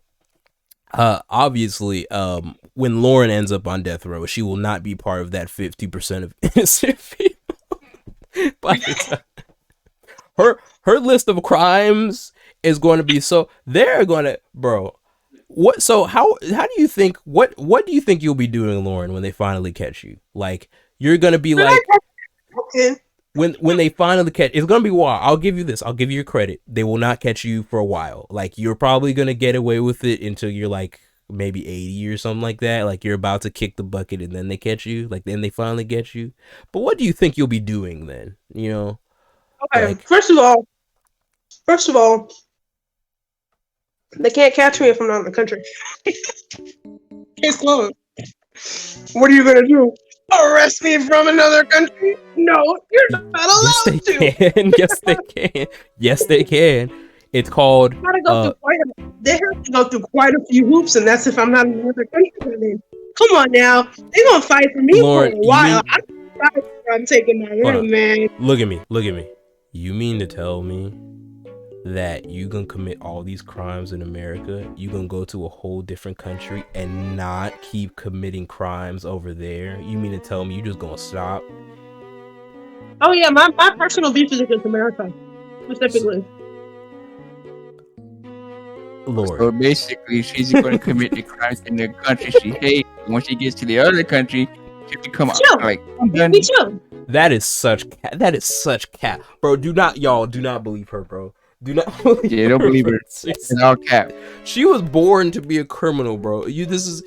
obviously, when Lauren ends up on death row, she will not be part of that 50% of innocent people. By the time her list of crimes is going to be they're going to, bro. What? So how do you think? What do you think you'll be doing, Lauren, when they finally catch you? Like you're going to be like, when they finally catch, it's going to be wild. I'll give you this. I'll give you your credit. They will not catch you for a while. Like you're probably going to get away with it until you're like maybe 80 or something like that. Like you're about to kick the bucket and then they catch you. Like then they finally get you. But what do you think you'll be doing then? You know. Okay, like, first of all, they can't catch me if I'm not in the country. Case closed. What are you gonna do? Arrest me from another country? No, you're not allowed to. Yes, they can. Yes, they can. It's called. They have to go through quite a few hoops, and that's if I'm not in another country. I mean, come on now, they're gonna fight for me for a while. I'm taking my run, man. Look at me. You mean to tell me that you gonna commit all these crimes in America, you gonna go to a whole different country and not keep committing crimes over there? You mean to tell me you just gonna stop? Oh yeah, my personal beef is against America specifically. Lord. So basically, she's going to commit the crimes in the country she hates. When she gets to the other country, she become like, I'm done. Me too. That is such cat, bro. Do not believe her, bro. Do not believe Yeah, don't believe her. It's all cap. She was born to be a criminal, bro. This is.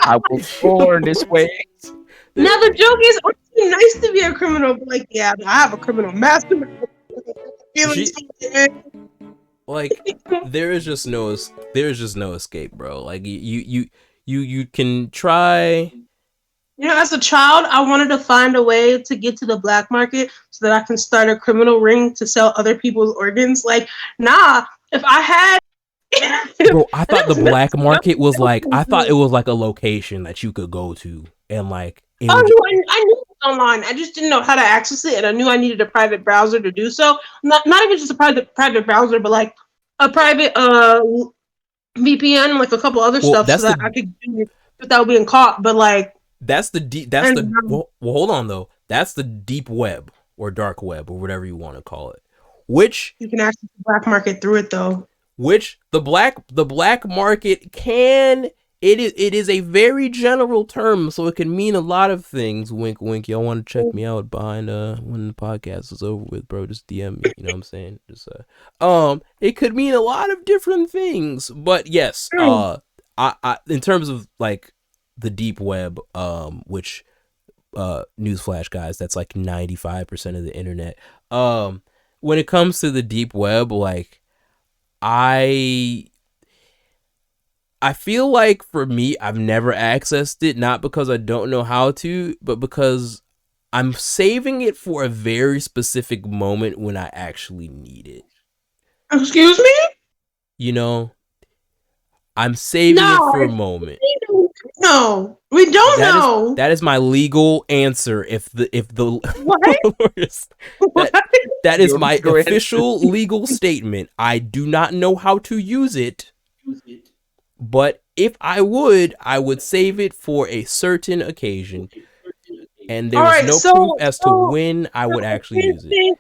I was born this way. Now the joke is, it's nice to be a criminal, but like, yeah, I have a criminal mastermind. Like, there is just no escape, bro. Like you can try. You know, as a child, I wanted to find a way to get to the black market so that I can start a criminal ring to sell other people's organs. Like, nah, if I had. Bro, I thought the black market was like, I thought it was like a location that you could go to and like. I knew it was online. I just didn't know how to access it, and I knew I needed a private browser to do so. Not even just a private browser, but like a private VPN, like a couple other stuff, so that I could do it without being caught. But like, well, hold on though. That's the deep web or dark web or whatever you want to call it. Which you can access the black market through it though. Which the black market can. It is a very general term, so it can mean a lot of things. Wink, wink. Y'all want to check me out behind when the podcast is over with, bro? Just DM me. You know what I'm saying? Just it could mean a lot of different things. But yes, I in terms of like the deep web, which newsflash, guys, that's like 95% of the internet. When it comes to the deep web, like I feel like for me, I've never accessed it, not because I don't know how to, but because I'm saving it for a very specific moment when I actually need it. Excuse me? You know, I'm saving it for a moment. No, we don't know. That is my legal answer. If the what? that is my official legal statement. I do not know how to use it. But if I would save it for a certain occasion, and there's no proof as to when I would actually use it.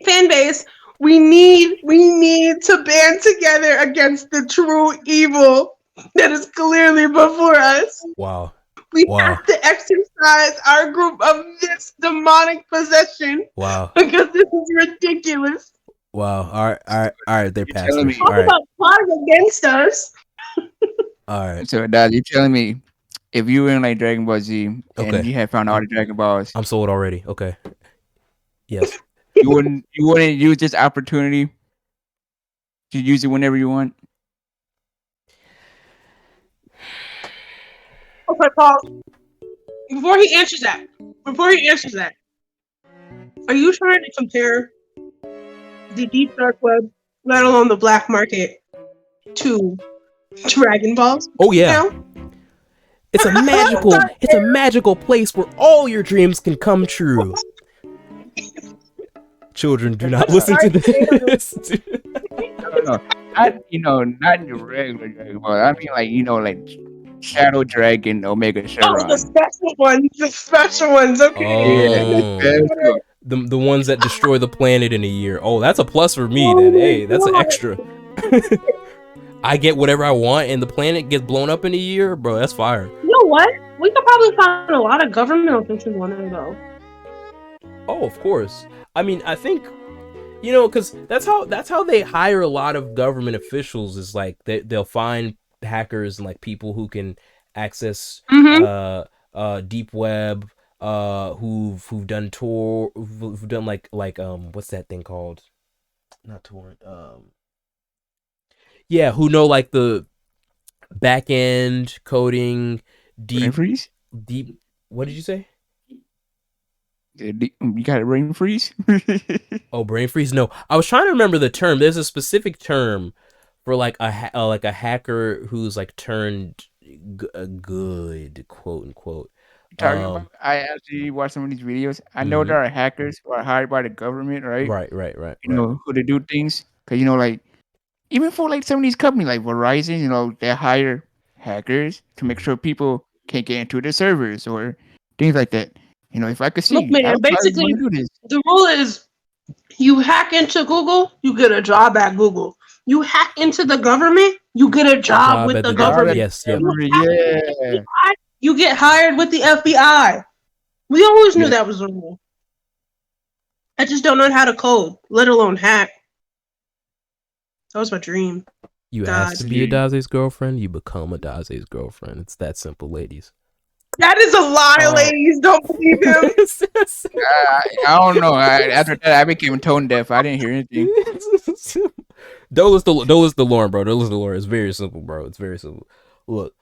Fan base. We need to band together against the true evil that is clearly before us. Wow. We have to exercise our group of this demonic possession. Wow. Because this is ridiculous. Wow. All right. They're passing me. Talk about plotting against us. All right. So, Dad, you're telling me if you were in like Dragon Ball Z and you had found all the Dragon Balls, I'm sold already. Okay. Yes. you wouldn't use this opportunity to use it whenever you want. Okay, Paul. Before he answers that, are you trying to compare the deep dark web, let alone the black market, to Dragon Balls? Oh yeah. It's a magical place where all your dreams can come true. Children, do not listen to this. No. Not the regular Dragon Ball. I mean like Shadow Dragon, Omega Shenron. Oh, the special ones. Okay. Oh. The ones that destroy the planet in a year. Oh, that's a plus for me then. Hey, that's an extra. I get whatever I want and the planet gets blown up in a year, bro. That's fire. You know what? We could probably find a lot of government officials on there though. Oh, of course. I mean, I think, because that's how they hire a lot of government officials. Is like they'll find hackers and like people who can access deep web, who've done who've done like what's that thing called? Not torrent. Yeah, who know like the back end coding, deep. What did you say? You got a brain freeze? Oh, brain freeze? No, I was trying to remember the term. There's a specific term for like a hacker who's like turned good, quote unquote. I actually watched some of these videos. I know there are hackers who are hired by the government, right? Right. You know who to do things. Because, like, even for, like, some of these companies, like Verizon, they hire hackers to make sure people can't get into their servers or things like that. If I could Look, see, I man, would probably basically, want to do this. the rule is you hack into Google, you get a job at Google. You hack into the government, you get a job Job with at the the government. government. Yes, yep. You hack into the Yeah. FBI, you get hired with the FBI. We always knew Yeah. that was the rule. I just don't know how to code, let alone hack. That was my dream. You God. ask to be Adaze's girlfriend, you become Adaze's girlfriend. It's that simple, ladies. That is a lie, ladies. Don't believe him. I don't know. After that, I became tone deaf. I didn't hear anything. Don't listen to Lauren, bro. Don't listen to Lauren. It's very simple, bro. It's very simple. Look.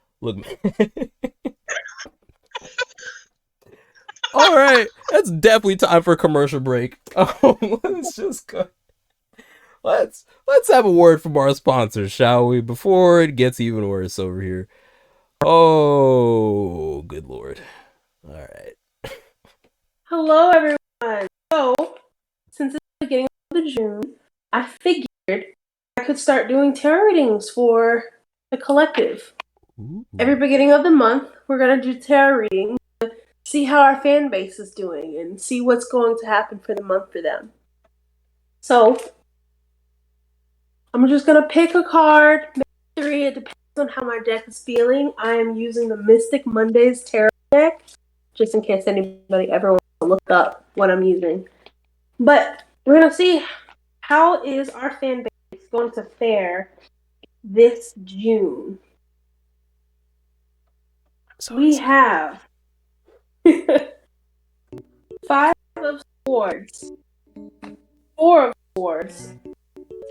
All right, that's definitely time for a commercial break. Let's just go. Let's have a word from our sponsors, shall we? Before it gets even worse over here. Oh, good lord. All right. Hello, everyone. So, since it's the beginning of the June, I figured I could start doing tarot readings for the collective. Ooh. Every beginning of the month, we're going to do tarot readings to see how our fan base is doing and see what's going to happen for the month for them. So, I'm just going to pick a card, maybe 3. It depends on how my deck is feeling. I am using the Mystic Mondays tarot deck, just in case anybody ever wants to look up what I'm using. But we're going to see how is our fan base going to fare this June. So we have 5 of Swords, 4 of Swords,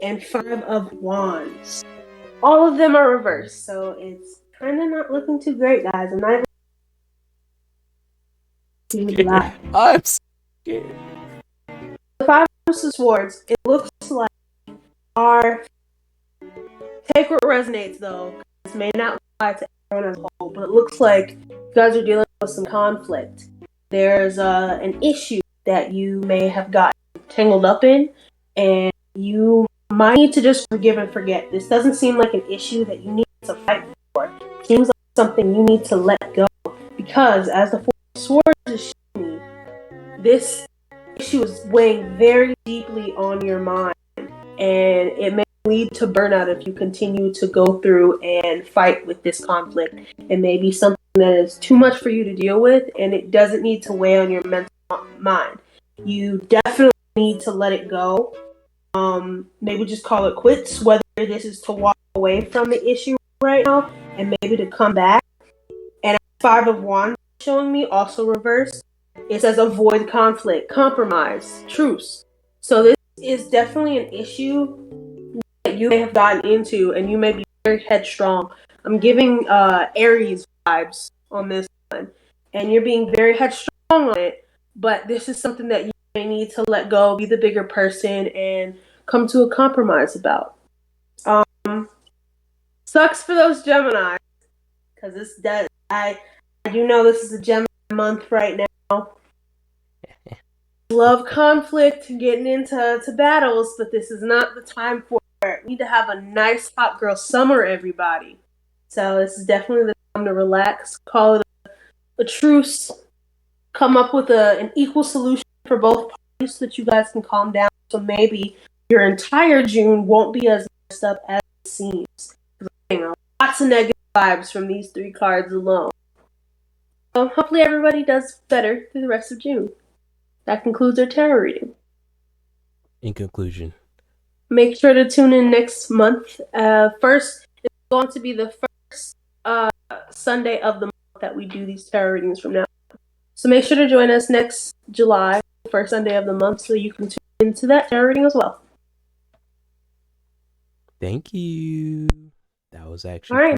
and 5 of Wands. All of them are reversed, so it's kind of not looking too great, guys. I'm not even lie. I'm scared. The 5 of Swords, it looks like our... Take what resonates, though. This may not apply to everyone as a whole, but it looks like you guys are dealing with some conflict. There's an issue that you may have gotten tangled up in, and you might need to just forgive and forget. This doesn't seem like an issue that you need to fight for. It seems like something you need to let go, because as the 4 of Swords is showing me, this issue is weighing very deeply on your mind, and it may lead to burnout if you continue to go through and fight with this conflict. It may be something that is too much for you to deal with, and it doesn't need to weigh on your mental mind. You definitely need to let it go. Maybe just call it quits, whether this is to walk away from the issue right now and maybe to come back. And 5 of Wands showing me, also reversed, it says avoid conflict, compromise, truce. So this is definitely an issue that you may have gotten into, and you may be very headstrong. I'm giving Aries vibes on this one, and you're being very headstrong on it, but this is something that you may need to let go, be the bigger person, and come to a compromise about. Sucks for those Gemini, because this does. I do know this is a Gemini month right now. Love conflict, getting into battles, but this is not the time for it. We need to have a nice hot girl summer, everybody. So this is definitely the time to relax, call it a truce, come up with an equal solution for both parties so that you guys can calm down. So maybe your entire June won't be as messed up as it seems. Lots of negative vibes from these 3 cards alone. So hopefully everybody does better through the rest of June. That concludes our tarot reading. In conclusion, make sure to tune in next month. First, it's going to be the first Sunday of the month that we do these tarot readings from now. So make sure to join us next July, the first Sunday of the month, so you can tune into that tarot reading as well. thank you. That was actually All right.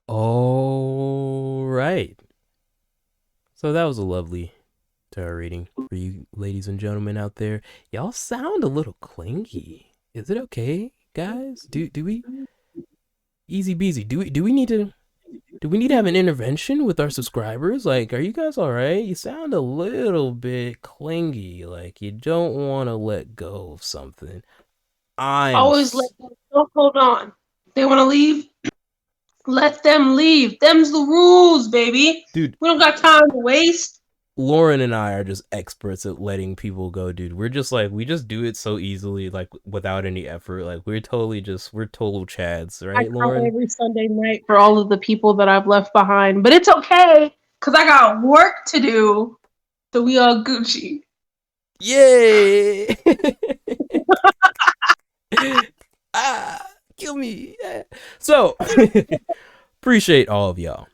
All right. So that was a lovely tarot reading for you ladies and gentlemen out there. Y'all sound a little clingy. Is it okay, guys? Do we EasyBZ, do we need to Do we need to have an intervention with our subscribers? Like, are you guys all right? You sound a little bit clingy, like you don't want to let go of something. Always let them. Don't hold on. They want to leave. Let them leave. Them's the rules, baby. Dude, we don't got time to waste. Lauren and I are just experts at letting people go, dude. We're just like, we just do it so easily, like without any effort. Like we're total chads, right, I Lauren? cry every Sunday night for all of the people that I've left behind, but it's okay because I got work to do. So we all Gucci. Yay! Kill me. So, appreciate all of y'all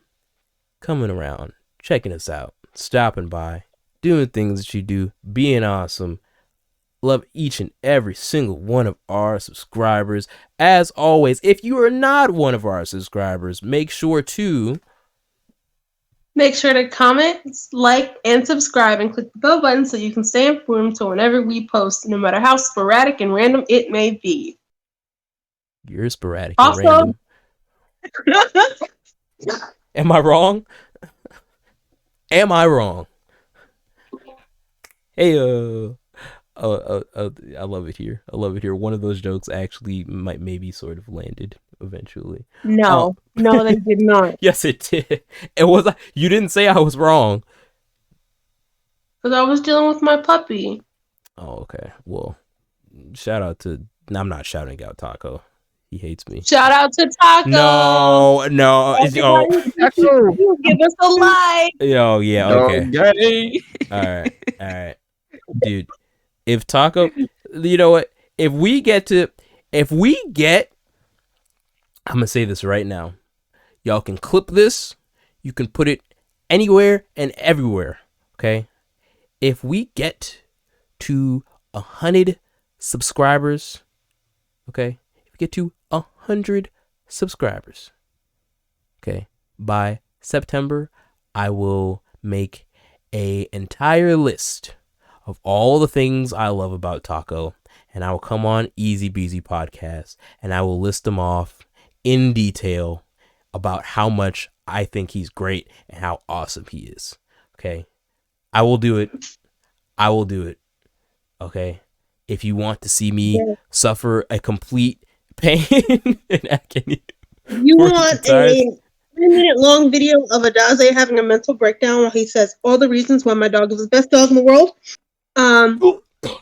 coming around, checking us out, stopping by, doing things that you do, being awesome. Love each and every single one of our subscribers. As always, if you are not one of our subscribers, make sure to comment, like, and subscribe, and click the bell button so you can stay informed to whenever we post, no matter how sporadic and random it may be. You're sporadic also, and random. Am I wrong? Am I wrong? Hey, I love it here. I love it here. One of those jokes actually maybe sort of landed eventually. No, they did not. Yes, it did. It was. You didn't say I was wrong. Because I was dealing with my puppy. Oh, okay. Well, shout out to. I'm not shouting out Taco. He hates me. Shout out to Taco. No. You give us a like. Oh, yeah. Okay. Okay. All right. Dude, if Taco, you know what? If we get, I'm going to say this right now. Y'all can clip this. You can put it anywhere and everywhere. Okay. If we get to 100 subscribers, okay. If we get to 100 subscribers, okay, by September, I will make an entire list of all the things I love about Taco, and I will come on EasyBZ Podcast, and I will list them off in detail about how much I think he's great and how awesome he is. Okay, I will do it. Okay, if you want to see me suffer a complete pain in agony. You want a 3-minute long video of Adaze having a mental breakdown while he says all the reasons why my dog is the best dog in the world?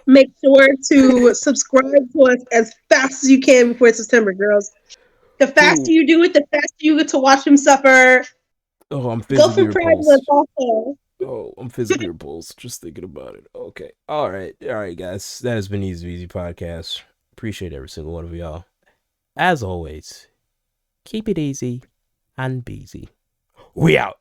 Make sure to subscribe to us as fast as you can before September, girls. The faster you do it, the faster you get to watch him suffer. Oh, I'm physically repulsed. Oh, I'm physically repulsed just thinking about it. Okay. All right, guys. That has been EasyBZ Podcast. Appreciate every single one of y'all. As always, keep it easy and BZ. We out.